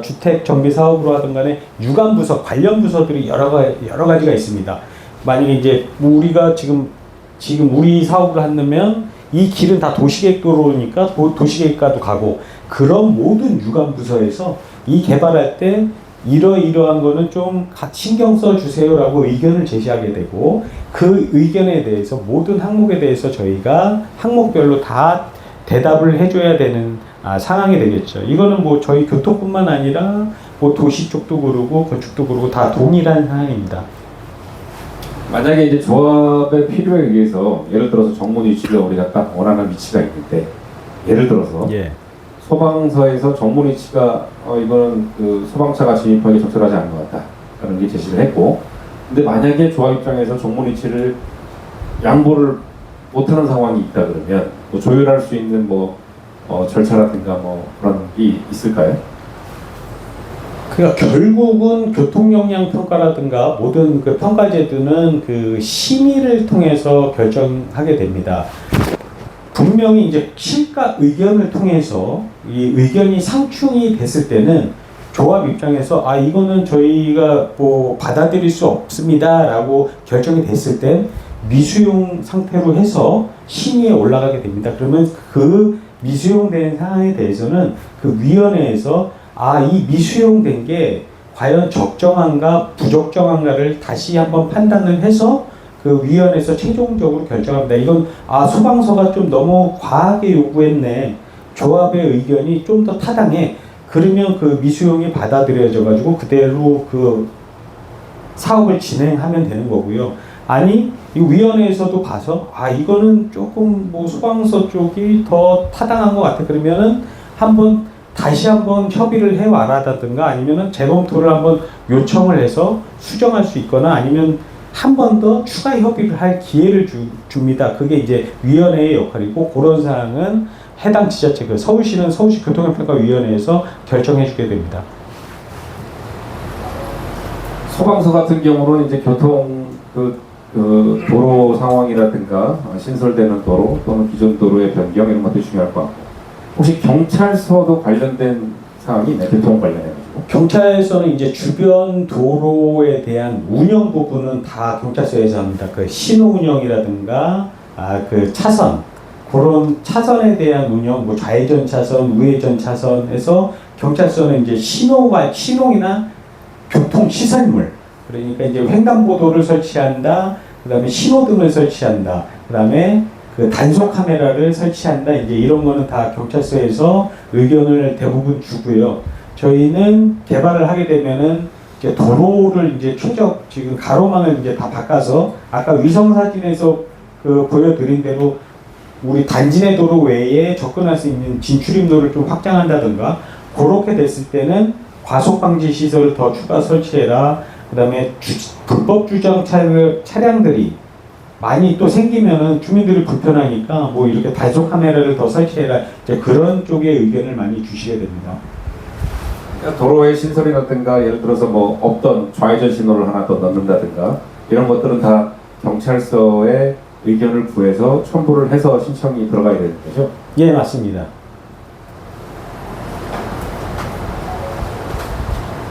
주택 정비 사업으로 하든 간에 유관 부서 관련 부서들이 여러 가지가 있습니다. 만약에 이제 우리가 지금 우리 사업을 하면 이 길은 다 도시계획도로니까 도시계획과도 가고 그런 모든 유관 부서에서 이 개발할 때 이러이러한 거는 좀 신경 써 주세요라고 의견을 제시하게 되고 그 의견에 대해서 모든 항목에 대해서 저희가 항목별로 다 대답을 해줘야 되는 상황이 되겠죠. 이거는 뭐 저희 교토뿐만 아니라 뭐 도시 쪽도 그러고 건축도 그러고 다 동일한 상황입니다. 만약에 이제 조합의 필요에 의해서 예를 들어서 정문 위치가 우리가 딱 원하는 위치가 있는데 예를 들어서 예. 소방서에서 정문 위치가 이거는 소방차가 진입하기 적절하지 않은 것 같다라는 게 제시를 했고 근데 만약에 조합 입장에서 정문 위치를 양보를 못하는 상황이 있다 그러면 뭐 조율할 수 있는 절차라든가 그런 게 있을까요? 그러니까 결국은 교통영향 평가라든가 모든 평가제도는 심의를 통해서 결정하게 됩니다. 분명히 이제 실가 의견을 통해서 이 의견이 상충이 됐을 때는 조합 입장에서 이거는 저희가 받아들일 수 없습니다라고 결정이 됐을 땐 미수용 상태로 해서 심의에 올라가게 됩니다. 그러면 그 미수용된 사항에 대해서는 위원회에서 이 미수용된 게 과연 적정한가 부적정한가를 다시 한번 판단을 해서 위원회에서 최종적으로 결정합니다. 이건 소방서가 좀 너무 과하게 요구했네. 조합의 의견이 좀 더 타당해. 그러면 미수용이 받아들여져 가지고 그대로 사업을 진행하면 되는 거고요. 아니 이 위원회에서도 봐서 이거는 조금 소방서 쪽이 더 타당한 것 같아. 그러면은 다시 한번 협의를 해와라든가 아니면은 재검토를 한번 요청을 해서 수정할 수 있거나 아니면 한 번 더 추가 협의를 할 기회를 줍니다. 그게 이제 위원회의 역할이고 그런 사항은 해당 지자체 서울시는 서울시 교통평가위원회에서 결정해주게 됩니다. 소방서 같은 경우는 이제 교통 그 도로 상황이라든가 신설되는 도로 또는 기존 도로의 변경 이런 것들이 중요할 것 같고 혹시 경찰서도 관련된 사항이 있나요? 교통 관련해가지고. 경찰서는 이제 주변 도로에 대한 운영 부분은 다 경찰서에서 합니다. 그 신호 운영이라든가 그 차선 그런 차선에 대한 운영, 뭐 좌회전 차선, 우회전 차선에서 경찰서는 이제 신호이나 교통 시설물 그러니까 이제 횡단보도를 설치한다, 그다음에 신호등을 설치한다, 그다음에 그 단속 카메라를 설치한다 이제 이런 거는 다 경찰서에서 의견을 대부분 주고요. 저희는 개발을 하게 되면은 이제 도로를 이제 최적 지금 가로망을 이제 다 바꿔서 아까 위성 사진에서 그 보여드린 대로 우리 단지 내 도로 외에 접근할 수 있는 진출입로를 좀 확장한다든가 그렇게 됐을 때는 과속 방지 시설을 더 추가 설치해라. 그다음에 불법 주정 차량들이 많이 또 생기면은 주민들이 불편하니까 뭐 이렇게 단속 카메라를 더 설치해라. 이제 그런 쪽의 의견을 많이 주시게 됩니다. 그러니까 도로의 신설이라든가 예를 들어서 뭐 없던 좌회전 신호를 하나 더 넣는다든가 이런 것들은 다 경찰서에 의견을 구해서 첨부를 해서 신청이 들어가야 되는 거죠? 예, 맞습니다.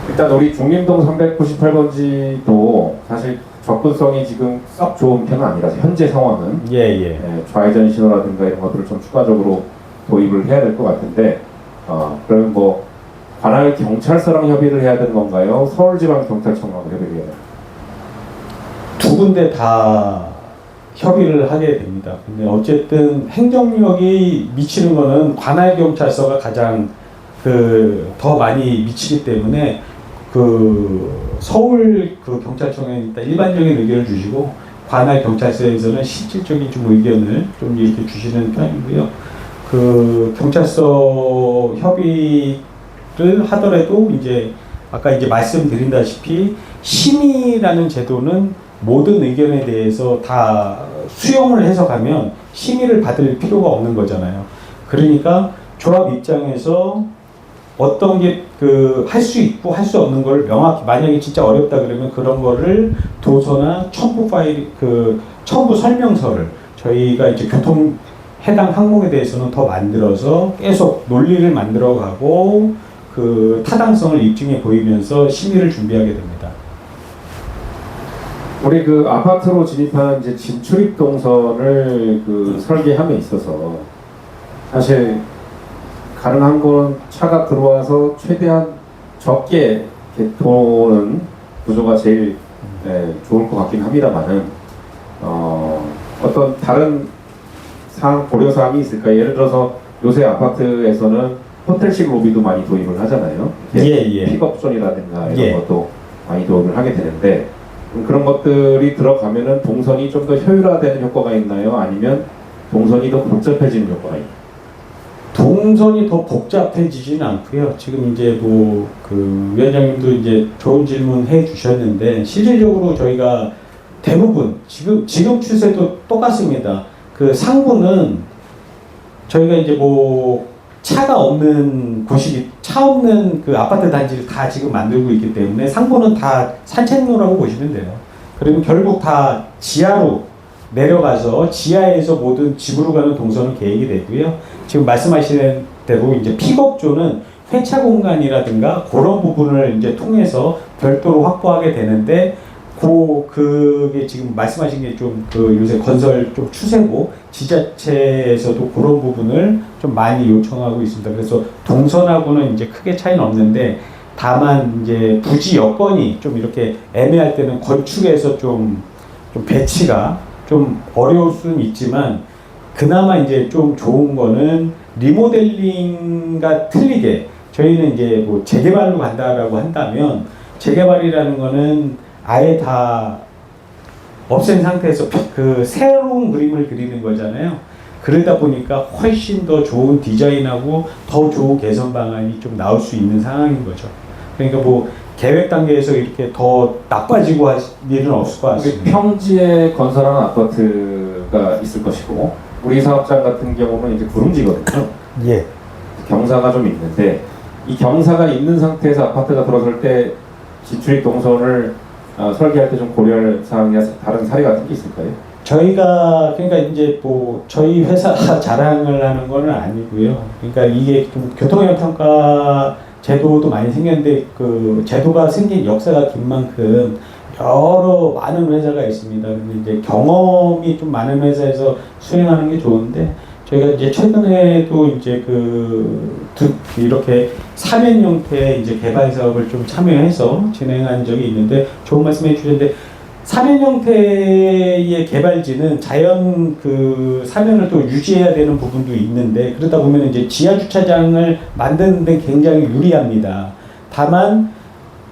일단 우리 중림동 398번지도 사실 접근성이 지금 썩 좋은 편은 아니라서 현재 상황은 예. 좌회전 신호라든가 이런 것들을 좀 추가적으로 도입을 해야 될 것 같은데 그러면 뭐 관할 경찰서랑 협의를 해야 되는 건가요? 서울지방경찰청하고 협의를 해야 되나요? 두 군데 다 협의를 하게 됩니다. 근데 어쨌든 행정력이 미치는 거는 관할 경찰서가 가장 더 많이 미치기 때문에 서울 경찰청에 일단 일반적인 의견을 주시고 관할 경찰서에서는 실질적인 좀 의견을 좀 이렇게 주시는 편이고요. 경찰서 협의를 하더라도 이제 아까 이제 말씀드린다시피 심의라는 제도는 모든 의견에 대해서 다 수용을 해서 가면 심의를 받을 필요가 없는 거잖아요. 그러니까 조합 입장에서 어떤 게 할 수 있고 할 수 없는 걸 명확히 만약에 진짜 어렵다 그러면 그런 거를 도서나 첨부 첨부 설명서를 저희가 이제 교통 해당 항목에 대해서는 더 만들어서 계속 논리를 만들어가고 타당성을 입증해 보이면서 심의를 준비하게 됩니다. 우리 아파트로 진입한 이제 진출입 동선을 설계함에 있어서 사실 가능한 건 차가 들어와서 최대한 적게 도는 구조가 제일 좋을 것 같긴 합니다만은 어떤 다른 고려 사항이 있을까요? 예를 들어서 요새 아파트에서는 호텔식 로비도 많이 도입을 하잖아요. 예. 픽업존이라든가 이런 것도 많이 도입을 하게 되는데 그런 것들이 들어가면은 동선이 좀 더 효율화되는 효과가 있나요? 아니면 동선이 더 복잡해지는 효과가 있나요? 동선이 더 복잡해지지는 않고요. 지금 이제 위원장님도 이제 좋은 질문 해 주셨는데 실질적으로 저희가 대부분 지금 추세도 똑같습니다. 상부는 저희가 이제 차가 없는 차 없는 아파트 단지를 다 지금 만들고 있기 때문에 상부는 다 산책로라고 보시면 돼요. 그러면 결국 다 지하로 내려가서 지하에서 모든 집으로 가는 동선은 계획이 되고요. 지금 말씀하신 대로 이제 픽업존은 회차 공간이라든가 그런 부분을 이제 통해서 별도로 확보하게 되는데 그게 지금 말씀하신 게 좀 요새 건설 좀 추세고 지자체에서도 그런 부분을 좀 많이 요청하고 있습니다. 그래서 동선하고는 이제 크게 차이는 없는데 다만 이제 부지 여건이 좀 이렇게 애매할 때는 건축에서 좀 배치가 좀 어려울 수는 있지만 그나마 이제 좀 좋은 거는 리모델링과 틀리게 저희는 이제 재개발로 간다라고 한다면 재개발이라는 거는 아예 다 없앤 상태에서 새로운 그림을 그리는 거잖아요. 그러다 보니까 훨씬 더 좋은 디자인하고 더 좋은 개선 방안이 좀 나올 수 있는 상황인 거죠. 그러니까 계획 단계에서 이렇게 더 나빠지고 할 일은 없을 것 같습니다. 평지에 건설하는 아파트가 있을 것이고 우리 사업장 같은 경우는 이제 구름지거든요. 예. 경사가 좀 있는데 이 경사가 있는 상태에서 아파트가 들어설 때 진출입 동선을 설계할 때 좀 고려할 사항이나 다른 사례 같은 게 있을까요? 저희가 그러니까 이제 뭐 저희 회사 자랑을 하는 거는 아니고요. 그러니까 이게 좀 교통형 평가 제도도 많이 생겼는데 그 제도가 생긴 역사가 긴 만큼 여러 많은 회사가 있습니다. 근데 이제 경험이 좀 많은 회사에서 수행하는 게 좋은데 저희가 이제 최근에도 이제 이렇게 사면 형태의 이제 개발 사업을 좀 참여해서 진행한 적이 있는데 좋은 말씀해 주셨는데 사면 형태의 개발지는 자연 그 사면을 또 유지해야 되는 부분도 있는데 그러다 보면 이제 지하 주차장을 만드는 데 굉장히 유리합니다. 다만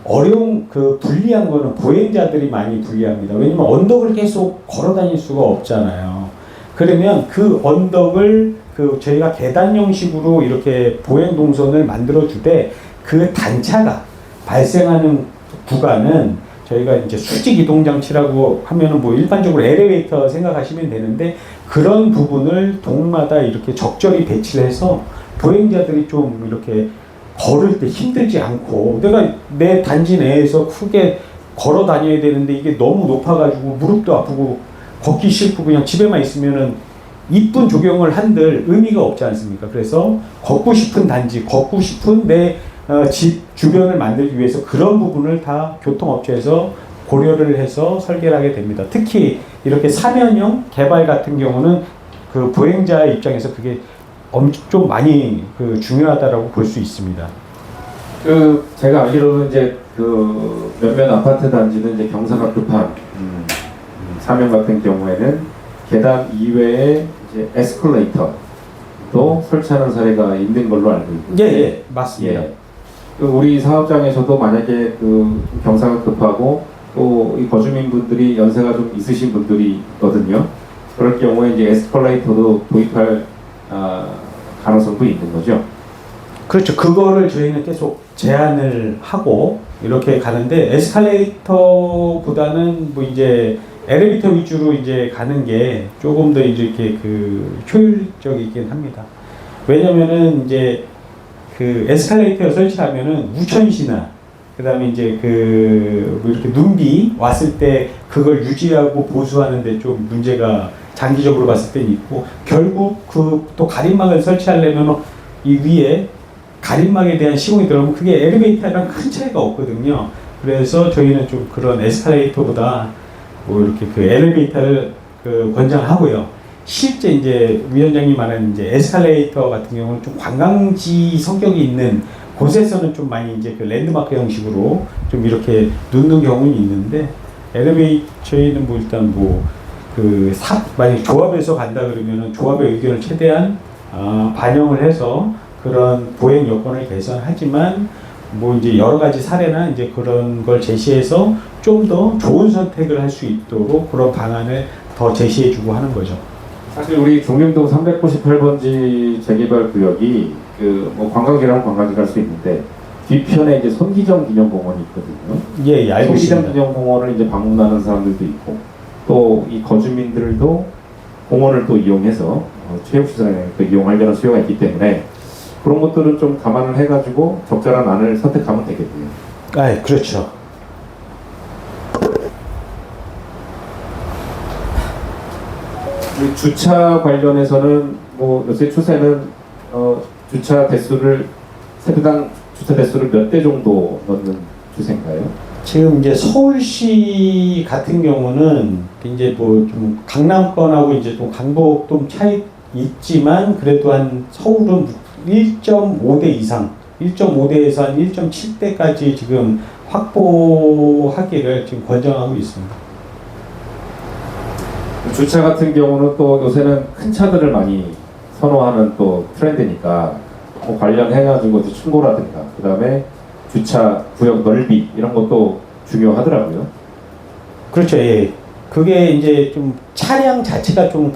어려운 그 불리한 거는 보행자들이 많이 불리합니다. 왜냐면 언덕을 계속 걸어 다닐 수가 없잖아요. 그러면 그 언덕을 그 저희가 계단 형식으로 이렇게 보행 동선을 만들어 주되 그 단차가 발생하는 구간은 저희가 이제 수직 이동 장치라고 하면은 뭐 일반적으로 엘리베이터 생각하시면 되는데 그런 부분을 동마다 이렇게 적절히 배치를 해서 보행자들이 좀 이렇게 걸을 때 힘들지 않고 내가 내 단지 내에서 크게 걸어 다녀야 되는데 이게 너무 높아가지고 무릎도 아프고 걷기 싫고 그냥 집에만 있으면은 이쁜 조경을 한들 의미가 없지 않습니까? 그래서 걷고 싶은 단지, 걷고 싶은 내 집 주변을 만들기 위해서 그런 부분을 다 교통업체에서 고려를 해서 설계를 하게 됩니다. 특히 이렇게 사면형 개발 같은 경우는 그 보행자 입장에서 그게 좀 많이 그 중요하다라고 볼 수 있습니다. 그 제가 알기로는 이제 그 몇몇 아파트 단지는 이제 경사가 급한 사면 같은 경우에는 계단 이외에 이제 에스컬레이터도 설치하는 사례가 있는 걸로 알고 있거든요. 예, 맞습니다. 예. 그 우리 사업장에서도 만약에 그 경사가 급하고 또 이 거주민분들이 연세가 좀 있으신 분들이 있거든요. 그럴 경우에 이제 에스컬레이터도 도입할 가능성도 있는 거죠. 그렇죠. 그거를 저희는 계속 제안을 하고 이렇게 가는데 에스컬레이터보다는 뭐 이제 엘리베이터 위주로 이제 가는 게 조금 더 이제 이렇게 그 효율적이긴 합니다. 왜냐면은 이제 그 에스컬레이터 설치하면은 우천시나 그다음에 이제 뭐 이렇게 눈비 왔을 때 그걸 유지하고 보수하는데 좀 문제가 장기적으로 봤을 때는 있고 결국 그 또 가림막을 설치하려면 이 위에 가림막에 대한 시공이 들어가면 그게 엘리베이터랑 큰 차이가 없거든요. 그래서 저희는 좀 그런 에스컬레이터보다 뭐 이렇게 그 엘리베이터를 그 권장하고요. 실제 이제 위원장님 말하는 이제 에스컬레이터 같은 경우는 좀 관광지 성격이 있는 곳에서는 좀 많이 이제 그 랜드마크 형식으로 좀 이렇게 놓는 경우는 있는데 저희는 뭐 일단 만약 조합에서 간다 그러면은 조합의 의견을 최대한 반영을 해서 그런 보행 여건을 개선하지만 뭐 이제 여러 가지 사례나 이제 그런 걸 제시해서 좀 더 좋은 선택을 할 수 있도록 그런 방안을 더 제시해주고 하는 거죠. 사실 우리 중림동 398번지 재개발 구역이 그 뭐 관광지라면 관광지 갈 수 있는데 뒤편에 이제 손기정 기념공원이 있거든요. 예, 알고 손기정 있습니다. 기념공원을 이제 방문하는 사람들도 있고 또 이 거주민들도 공원을 또 이용해서 체육시설을 또 이용하려는 수요가 있기 때문에 그런 것들은 좀 감안을 해가지고 적절한 안을 선택하면 되겠고요. 그렇죠. 우리 주차 관련해서는 뭐 요새 추세는 주차 대수를 세대당 주차 대수를 몇 대 정도 넣는 추세인가요? 지금 이제 서울시 같은 경우는 이제 뭐 좀 강남권하고 이제 또 강북 좀 차이 있지만 그래도 한 서울은 1.5대 이상, 1.5대에서 한 1.7대까지 지금 확보하기를 지금 권장하고 있습니다. 주차 같은 경우는 또 요새는 큰 차들을 많이 선호하는 또 트렌드니까 관련해가지고 충고라든가 그 다음에 주차 구역 넓이 이런 것도 중요하더라고요. 그렇죠. 예. 그게 이제 좀 차량 자체가 좀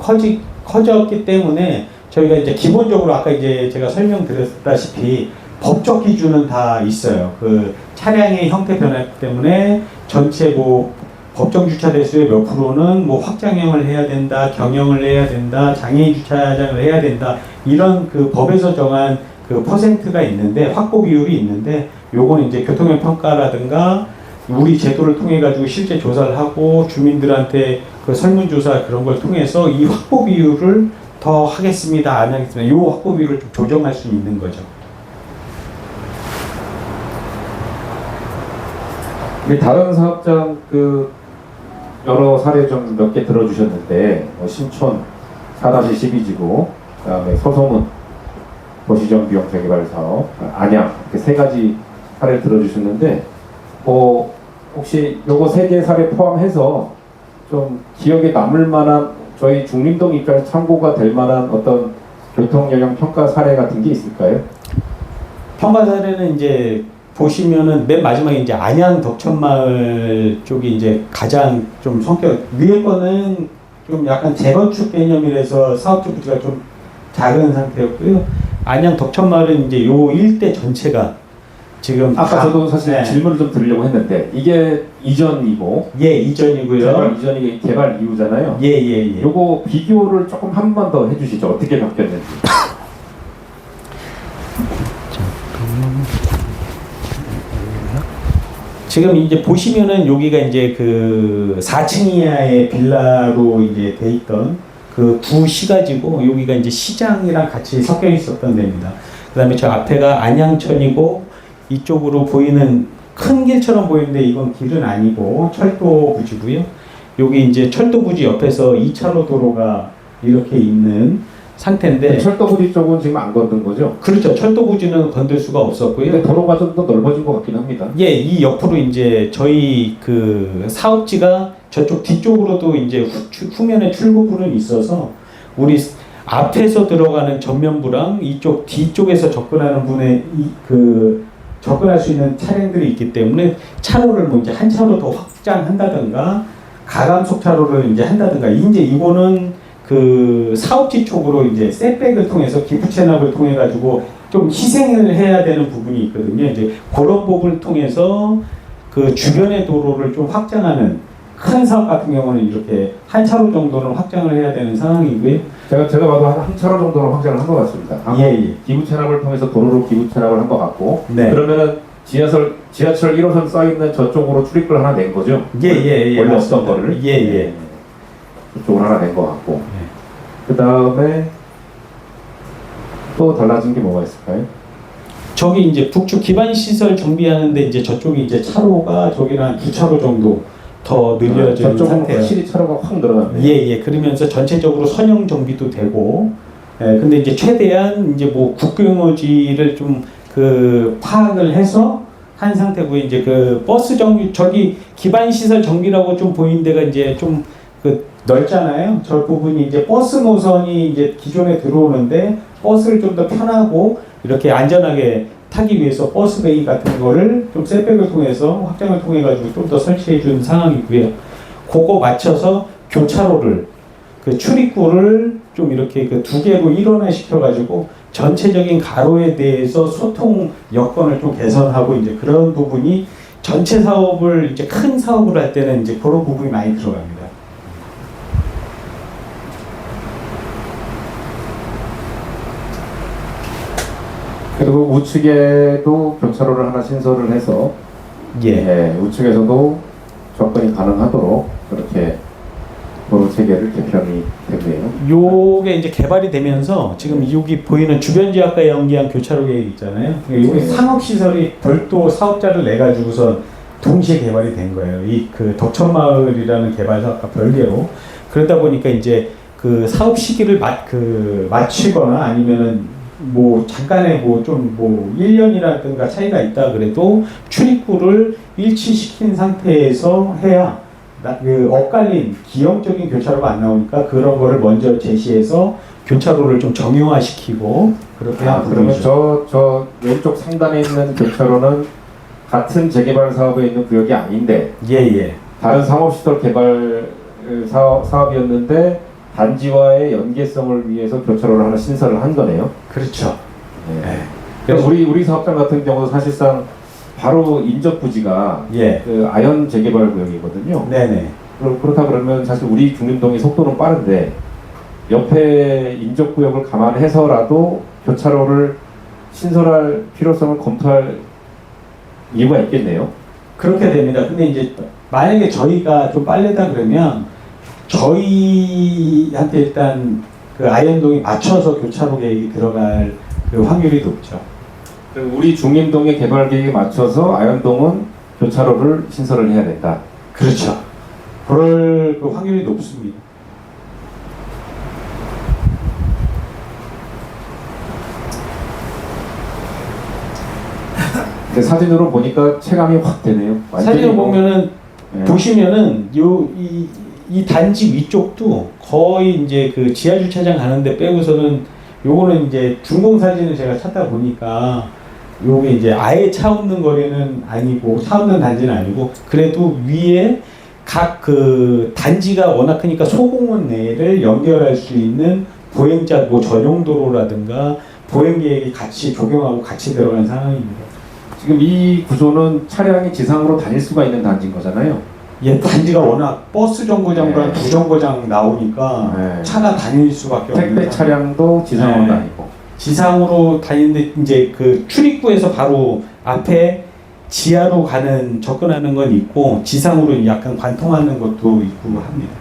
커졌기 때문에 저희가 이제 기본적으로 아까 이제 제가 설명드렸다시피 법적 기준은 다 있어요. 그 차량의 형태 변화 때문에 전체 뭐 법정 주차 대수의 몇 프로는 뭐 확장형을 해야 된다, 경형을 해야 된다, 장애인 주차장을 해야 된다 이런 그 법에서 정한 그 퍼센트가 있는데 확보 비율이 있는데 요거는 이제 교통형 평가라든가 우리 제도를 통해 가지고 실제 조사를 하고 주민들한테 그 설문조사 그런 걸 통해서 이 확보 비율을 더 하겠습니다, 안 하겠습니다. 이 확보 비율을 좀 조정할 수 있는 거죠. 다른 사업장 그 여러 사례 좀 몇 개 들어주셨는데 신촌 4-12지구, 그다음에 서소문 도시정 비용 재개발 사업, 안양 이렇게 세 가지 사례를 들어주셨는데 혹시 요거 세 개 사례 포함해서 좀 기억에 남을 만한 저희 중림동 입장에서 참고가 될 만한 어떤 교통 영향 평가 사례 같은 게 있을까요? 평가 사례는 이제 보시면은 맨 마지막에 이제 안양 덕천마을 쪽이 이제 가장 좀 성격 위에 거는 좀 약간 재건축 개념이라서 사업적 부지가 좀 작은 상태였고요. 안양 덕천마을은 이제 요 일대 전체가 지금 아까 저도 사실 네. 질문을 좀 드리려고 했는데 이게 이전이고 예, 이전이고요. 개발 이전이 개발 이후잖아요. 예, 예, 예. 요거 비교를 조금 한 번 더 해주시죠. 어떻게 바뀌었는지. 지금 이제 보시면은 여기가 이제 그 4층 이하의 빌라로 이제 돼 있던 그 두 시가지고 여기가 이제 시장이랑 같이 섞여 있었던 데입니다. 그다음에 저 앞에가 안양천이고 이쪽으로 보이는 큰 길처럼 보이는데 이건 길은 아니고 철도 부지고요. 여기 이제 철도 부지 옆에서 2차로 도로가 이렇게 있는 상태인데 철도 부지 쪽은 지금 안 건든 거죠? 그렇죠. 철도 부지는 건들 수가 없었고요. 근데 도로가 좀 더 넓어진 것 같긴 합니다. 예, 이 옆으로 이제 저희 그 사업지가 저쪽 뒤쪽으로도 이제 후면에 출구부는 있어서 우리 앞에서 들어가는 전면부랑 이쪽 뒤쪽에서 접근하는 분의 접근할 수 있는 차량들이 있기 때문에 차로를 뭐 이제 한 차로 더 확장한다든가 가감속 차로를 이제 한다든가 이제 이거는 그 사업지 쪽으로 이제 셋백을 통해서 기부 체납을 통해 가지고 좀 희생을 해야 되는 부분이 있거든요. 이제 그런 부분을 통해서 그 주변의 도로를 좀 확장하는 큰 사업 같은 경우는 이렇게 한 차로 정도는 확장을 해야 되는 상황이고요. 제가 봐도 한 차로 정도는 확장을 한 것 같습니다. 예, 예. 기부 체납을 통해서 도로로 기부 체납을 한 것 같고. 네. 그러면은 지하철 1호선 써 있는 저쪽으로 출입구를 하나 낸 거죠? 예. 원래 없던 거를. 예. 그쪽으로 하나 낸 것 같고. 그 다음에 또 달라진 게 뭐가 있을까요? 저기 이제 북쪽 기반 시설 정비하는데 이제 저쪽이 이제 차로가 저기는 한 2차로 정도 더 늘려진 저쪽은 상태예요. 확실히 차로가 확 늘어났네요. 예. 그러면서 전체적으로 선형 정비도 되고, 근데 이제 최대한 이제 뭐 국경어지를 좀 그 파악을 해서 한 상태고 이제 그 버스 정비 저기 기반 시설 정비라고 좀 보이는 데가 이제 좀 그 넓잖아요. 저 부분이 이제 버스 노선이 이제 기존에 들어오는데 버스를 좀 더 편하고 이렇게 안전하게 타기 위해서 버스 베이 같은 거를 좀 셋백을 통해서 확장을 통해 가지고 좀 더 설치해 준 상황이고요. 그거 맞춰서 교차로를 그 출입구를 좀 이렇게 그 두 개로 일원화 시켜 가지고 전체적인 가로에 대해서 소통 여건을 좀 개선하고 이제 그런 부분이 전체 사업을 이제 큰 사업을 할 때는 이제 그런 부분이 많이 들어갑니다. 그리고 우측에도 교차로를 하나 신설을 해서 우측에서도 접근이 가능하도록 그렇게 도로 체계를 개편이 됐네요. 요게 이제 개발이 되면서 지금 여기 보이는 주변 지역과 연계한 교차로 계획 있잖아요. 그러니까 여기 상업 시설이 별도 사업자를 내 가지고서 동시에 개발이 된 거예요. 이 그 덕천마을이라는 개발 사업과 별개로. 그러다 보니까 이제 그 사업 시기를 맞추거나 아니면은 뭐 잠깐의 뭐 좀 뭐 1년이라든가 차이가 있다 그래도 출입구를 일치시킨 상태에서 해야 그 엇갈린 기형적인 교차로가 안 나오니까 그런 거를 먼저 제시해서 교차로를 좀 정형화시키고 그렇게 한 그러면 부분이죠. 저 왼쪽 상단에 있는 교차로는 같은 재개발 사업에 있는 구역이 아닌데 예. 다른 상업시설 개발 사업이었는데 단지와의 연계성을 위해서 교차로를 하나 신설을 한 거네요. 그렇죠. 네. 그래서 우리 사업장 같은 경우도 사실상 바로 인접 부지가 그 아현 재개발 구역이거든요. 네네. 그렇다 그러면 사실 우리 중림동의 속도는 빠른데 옆에 인접 구역을 감안해서라도 교차로를 신설할 필요성을 검토할 이유가 있겠네요. 그렇게 됩니다. 근데 이제 만약에 저희가 좀 빨리다 그러면 저희한테 일단 그 아현동이 맞춰서 교차로 계획이 들어갈 그 확률이 높죠. 우리 중림동의 개발 계획에 맞춰서 아현동은 교차로를 신설을 해야 된다. 그렇죠. 그럴 그 확률이 높습니다. 근데 사진으로 보니까 체감이 확 되네요. 사진을 보면은 네. 보시면은 이 단지 위쪽도 거의 이제 그 지하 주차장 가는데 빼고서는 요거는 이제 준공 사진을 제가 찾다 보니까 요게 이제 아예 차 없는 거리는 아니고 차 없는 단지는 아니고 그래도 위에 각 그 단지가 워낙 크니까 소공원 내를 연결할 수 있는 보행자 뭐 전용 도로라든가 보행 계획이 같이 적용하고 같이 들어간 상황입니다. 지금 이 구조는 차량이 지상으로 다닐 수가 있는 단지인 거잖아요. 예, 단지가 워낙 버스 정거장과 네. 부정거장 나오니까 네. 차가 다닐 수밖에 없는 택배 차량도 지상으로 네. 다니고. 지상으로 다니는데 이제 그 출입구에서 바로 앞에 지하로 가는 접근하는 건 있고 지상으로 약간 관통하는 것도 있고 합니다.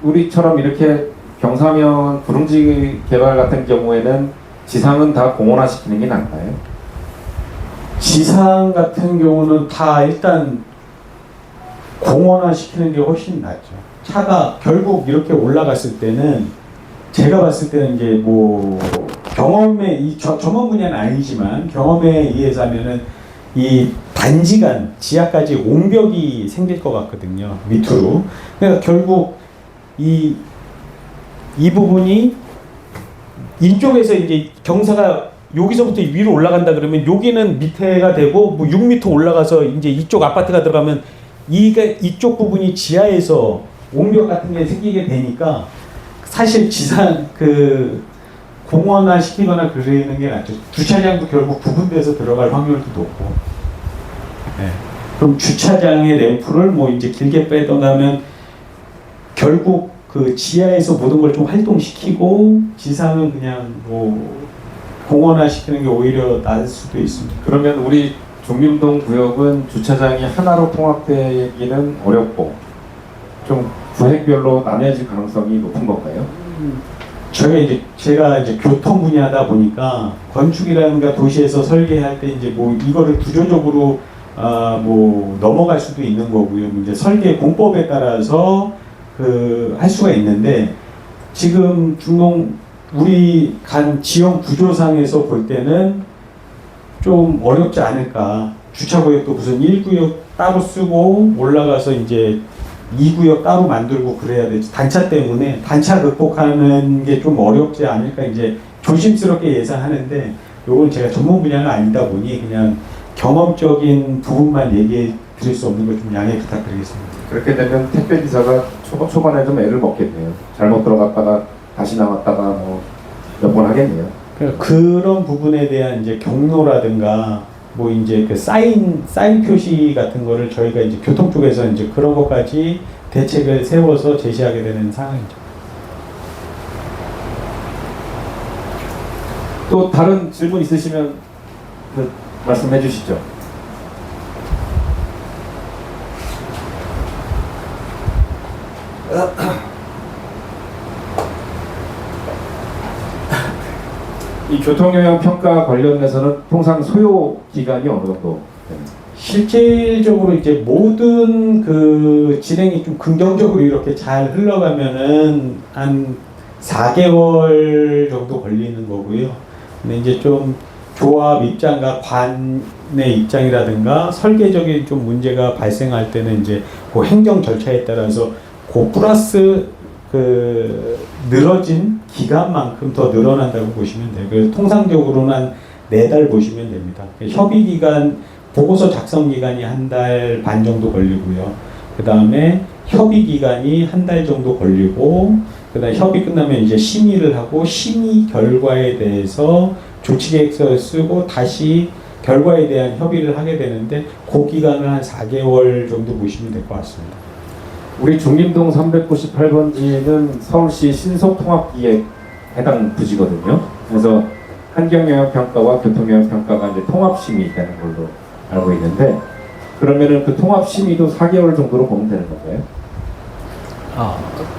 우리처럼 이렇게 경사면 구릉지 개발 같은 경우에는 지상은 다 공원화 시키는 게 나을까요? 지상 같은 경우는 다 일단 공원화 시키는 게 훨씬 낫죠. 차가 결국 이렇게 올라갔을 때는 제가 봤을 때는 이제 뭐 경험에 전문 분야는 아니지만 경험에 의해서 하면은 이 단지간 지하까지 옹벽이 생길 것 같거든요. 밑으로. 그러니까 결국 이 부분이 이쪽에서 이제 경사가 여기서부터 위로 올라간다 그러면 여기는 밑에가 되고 뭐 6m 올라가서 이제 이쪽 아파트가 들어가면 이쪽 부분이 지하에서 옹벽 같은 게 생기게 되니까 사실 지상 그 공원화 시키거나 그러는 게 낫죠. 주차장도 결국 구분돼서 들어갈 확률도 높고. 네. 그럼 주차장의 램프를 뭐 이제 길게 빼던가 하면 결국 그 지하에서 모든 걸 좀 활동시키고 지상은 그냥 뭐 공원화 시키는 게 오히려 나을 수도 있습니다. 그러면 우리 중림동 구역은 주차장이 하나로 통합되기는 어렵고 좀 구획별로 나뉘어질 가능성이 높은 건가요? 제가 이제 교통 분야다 보니까 건축이라든가 도시에서 설계할 때 이제 뭐 이거를 구조적으로 뭐 넘어갈 수도 있는 거고요. 이제 설계 공법에 따라서 그 할 수가 있는데 지금 우리 간 지형 구조상에서 볼 때는 좀 어렵지 않을까. 주차구역도 무슨 1구역 따로 쓰고 올라가서 이제 2구역 따로 만들고 그래야 되지. 단차 때문에 단차 극복하는 게 좀 어렵지 않을까 이제 조심스럽게 예상하는데 요건 제가 전문 분야가 아니다 보니 그냥 경험적인 부분만 얘기해 드릴 수 없는 걸 좀 양해 부탁드리겠습니다. 그렇게 되면 택배 기사가 초반에 좀 애를 먹겠네요. 잘못 들어갔다가 다시 나왔다가 뭐 몇 번 하겠네요. 그런 부분에 대한 이제 경로라든가 뭐 이제 그 사인 표시 같은 거를 저희가 이제 교통 쪽에서 이제 그런 것까지 대책을 세워서 제시하게 되는 상황이죠. 또 다른 질문 있으시면 말씀해 주시죠. 이 교통영향 평가 관련해서는 통상 소요 기간이 어느 정도 되나요? 실질적으로 이제 모든 그 진행이 좀 긍정적으로 이렇게 잘 흘러가면은 한 4개월 정도 걸리는 거고요. 근데 이제 좀 조합 입장과 관의 입장이라든가 설계적인 좀 문제가 발생할 때는 이제 그 행정 절차에 따라서 그 플러스 그 늘어진 기간만큼 더 늘어난다고 보시면 돼요. 그래서 통상적으로는 한 4달 보시면 됩니다. 협의 기간, 보고서 작성 기간이 1달 반 정도 걸리고요. 그 다음에 협의 기간이 1달 정도 걸리고, 그 다음에 협의 끝나면 이제 심의를 하고, 심의 결과에 대해서 조치계획서를 쓰고 다시 결과에 대한 협의를 하게 되는데, 그 기간을 한 4개월 정도 보시면 될 것 같습니다. 우리 중림동 398번지는 서울시 신속통합기획 해당 부지거든요. 그래서 환경영향평가와 교통영향평가가 이제 통합심의 되는 걸로 알고 있는데 그러면은 그 통합 심의도 4개월 정도로 보면 되는 건가요?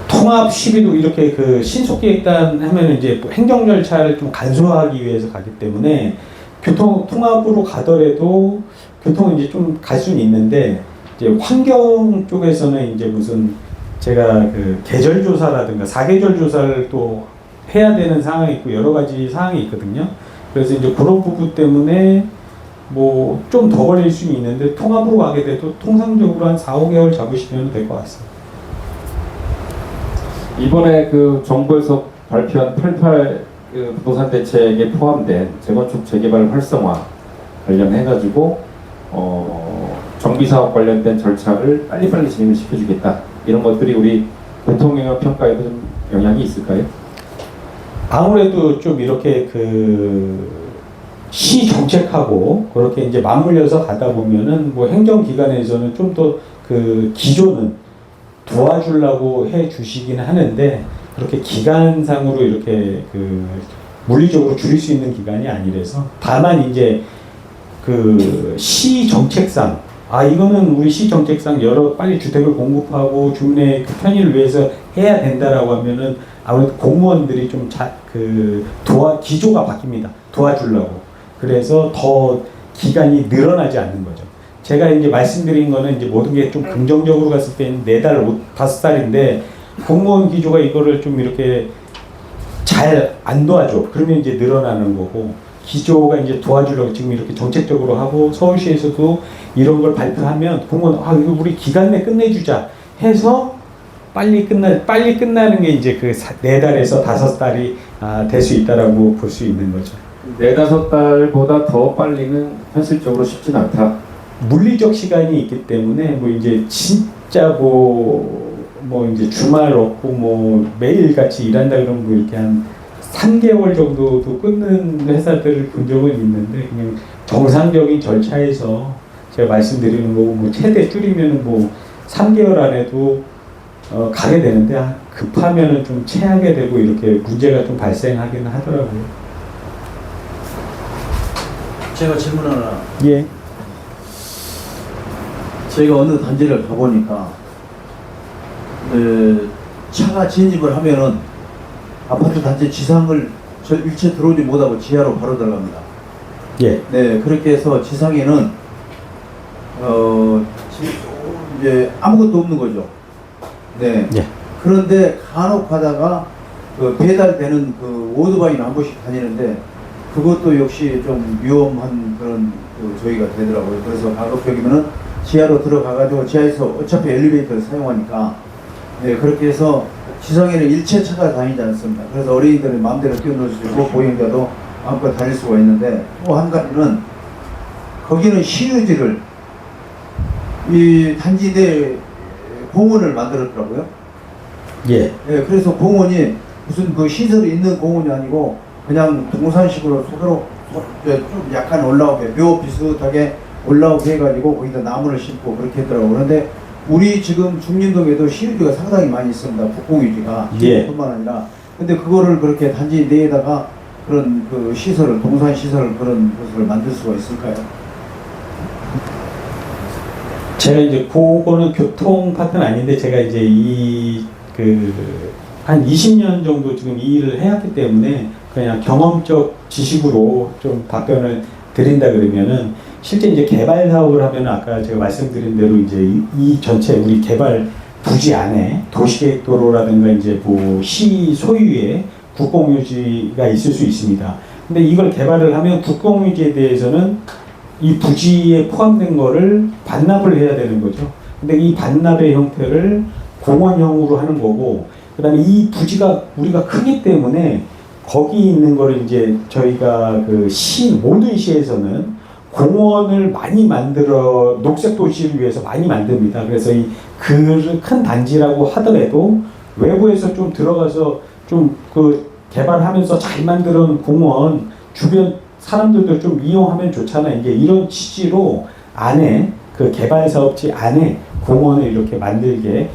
통합 시비도 이렇게 그 신속계획단 하면 이제 뭐 행정 절차를 좀 간소화하기 위해서 가기 때문에 교통 통합으로 가더라도 교통은 이제 좀 갈 수는 있는데 이제 환경 쪽에서는 이제 무슨 제가 그 계절 조사라든가 사계절 조사를 또 해야 되는 상황이 있고 여러 가지 상황이 있거든요. 그래서 이제 그런 부분 때문에 뭐 좀 더 걸릴 수는 있는데 통합으로 가게 돼도 통상적으로 한 4, 5개월 잡으시면 될 것 같습니다. 이번에 그 정부에서 발표한 88 그 부동산 대책에 포함된 재건축 재개발 활성화 관련해가지고 정비 사업 관련된 절차를 빨리빨리 진행을 시켜주겠다 이런 것들이 우리 교통영향 평가에도 좀 영향이 있을까요? 아무래도 좀 이렇게 그 시 정책하고 그렇게 이제 맞물려서 가다 보면은 뭐 행정기관에서는 좀 더 그 기조는 도와주려고 해 주시긴 하는데 그렇게 기간상으로 이렇게 그 물리적으로 줄일 수 있는 기간이 아니라서 다만 이제 그 시 정책상 이거는 우리 시 정책상 여러 빨리 주택을 공급하고 주민의 그 편의를 위해서 해야 된다라고 하면은 아무래도 공무원들이 좀 기조가 바뀝니다. 도와주려고. 그래서 더 기간이 늘어나지 않는 거죠. 제가 이제 말씀드린 거는 이제 모든 게 좀 긍정적으로 갔을 때는 4달, 5달인데 공무원 기조가 이거를 좀 이렇게 잘 안 도와줘. 그러면 이제 늘어나는 거고 기조가 이제 도와주려고 지금 이렇게 정책적으로 하고 서울시에서도 이런 걸 발표하면 공무원 이거 우리 기간 내 끝내주자 해서 빨리 끝나는 게 이제 그 4달에서 5달이 될 수 있다라고 볼 수 있는 거죠. 4-5달보다 더 빨리는 현실적으로 쉽진 않다. 물리적 시간이 있기 때문에 뭐 이제 진짜 뭐 이제 주말 없고 뭐 매일 같이 일한다 그러면 뭐 이렇게 한 3개월 정도도 끊는 회사들을 본 적은 있는데 그냥 정상적인 절차에서 제가 말씀드리는 거고 뭐 최대 줄이면은 뭐 3개월 안에도 가게 되는데 급하면은 좀 체하게 되고 이렇게 문제가 좀 발생하기는 하더라고요. 제가 질문 하나. 예. 저희가 어느 단지를 가보니까 차가 진입을 하면은 아파트 단지 지상을 일체 들어오지 못하고 지하로 바로 들어갑니다. 예. 네, 그렇게 해서 지상에는 이제 아무것도 없는 거죠. 네. 예. 그런데 간혹 가다가 그 배달되는 그 오토바이는 한 번씩 다니는데 그것도 역시 좀 위험한 그런 저희가 되더라고요. 그래서 가급적이면은 지하로 들어가가지고 지하에서 어차피 엘리베이터를 사용하니까 네, 그렇게 해서 지상에는 일체 차가 다니지 않습니다. 그래서 어린이들은 마음대로 뛰어놀 수 있고 보행자도 마음껏 다닐 수가 있는데 또 한 가지는 거기는 시유지를 이 단지 내 공원을 만들었더라고요. 예. 네, 그래서 공원이 무슨 그 시설이 있는 공원이 아니고 그냥 동산식으로 서로 좀 약간 올라오게 묘 비슷하게 올라오게 해가지고 거기다 나무를 심고 그렇게 했더라고요. 그런데 우리 지금 중림동에도 시유지가 상당히 많이 있습니다. 북공유지가 예. 뿐만 아니라 근데 그거를 그렇게 단지 내에다가 그런 그 시설을 동산 시설을 그런 것을 만들 수가 있을까요? 제가 이제 그거는 교통 파트는 아닌데 제가 이제 한 20년 정도 지금 이 일을 해왔기 때문에 그냥 경험적 지식으로 좀 답변을 드린다 그러면은 실제 이제 개발 사업을 하면 아까 제가 말씀드린 대로 이제 이 전체 우리 개발 부지 안에 도시계획도로라든가 이제 뭐 시 소유의 국공유지가 있을 수 있습니다. 근데 이걸 개발을 하면 국공유지에 대해서는 이 부지에 포함된 거를 반납을 해야 되는 거죠. 근데 이 반납의 형태를 공원형으로 하는 거고, 그 다음에 이 부지가 우리가 크기 때문에 거기 있는 거를 이제 저희가 그 모든 시에서는 공원을 많이 만들어 녹색 도시를 위해서 많이 만듭니다. 그래서 이 큰 단지라고 하더라도 외부에서 좀 들어가서 좀 그 개발하면서 잘 만드는 공원 주변 사람들도 좀 이용하면 좋잖아. 이제 이런 취지로 안에 그 개발 사업지 안에 공원을 이렇게 만들게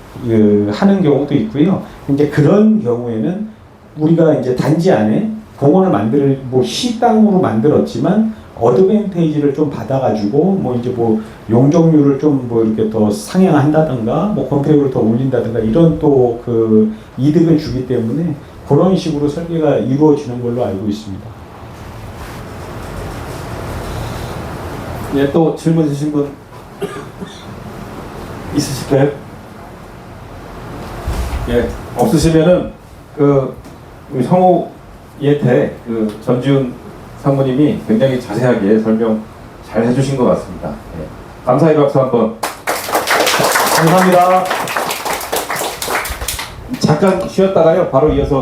하는 경우도 있고요. 이제 그런 경우에는 우리가 이제 단지 안에 공원을 시 땅으로 만들었지만 어드밴테이지를 좀 받아가지고 뭐 이제 뭐 용적률을 좀 뭐 이렇게 더 상향한다든가 뭐 건폐율을 더 올린다든가 이런 또 그 이득을 주기 때문에 그런 식으로 설계가 이루어지는 걸로 알고 있습니다. 예, 또 질문 주신 분 있으실까요? 예, 없으시면은 그 우리 성우 이혜태 그 전지훈 상무님이 굉장히 자세하게 설명 잘 해주신 것 같습니다. 예. 감사의 박수 한번. 감사합니다. 잠깐 쉬었다가요. 바로 이어서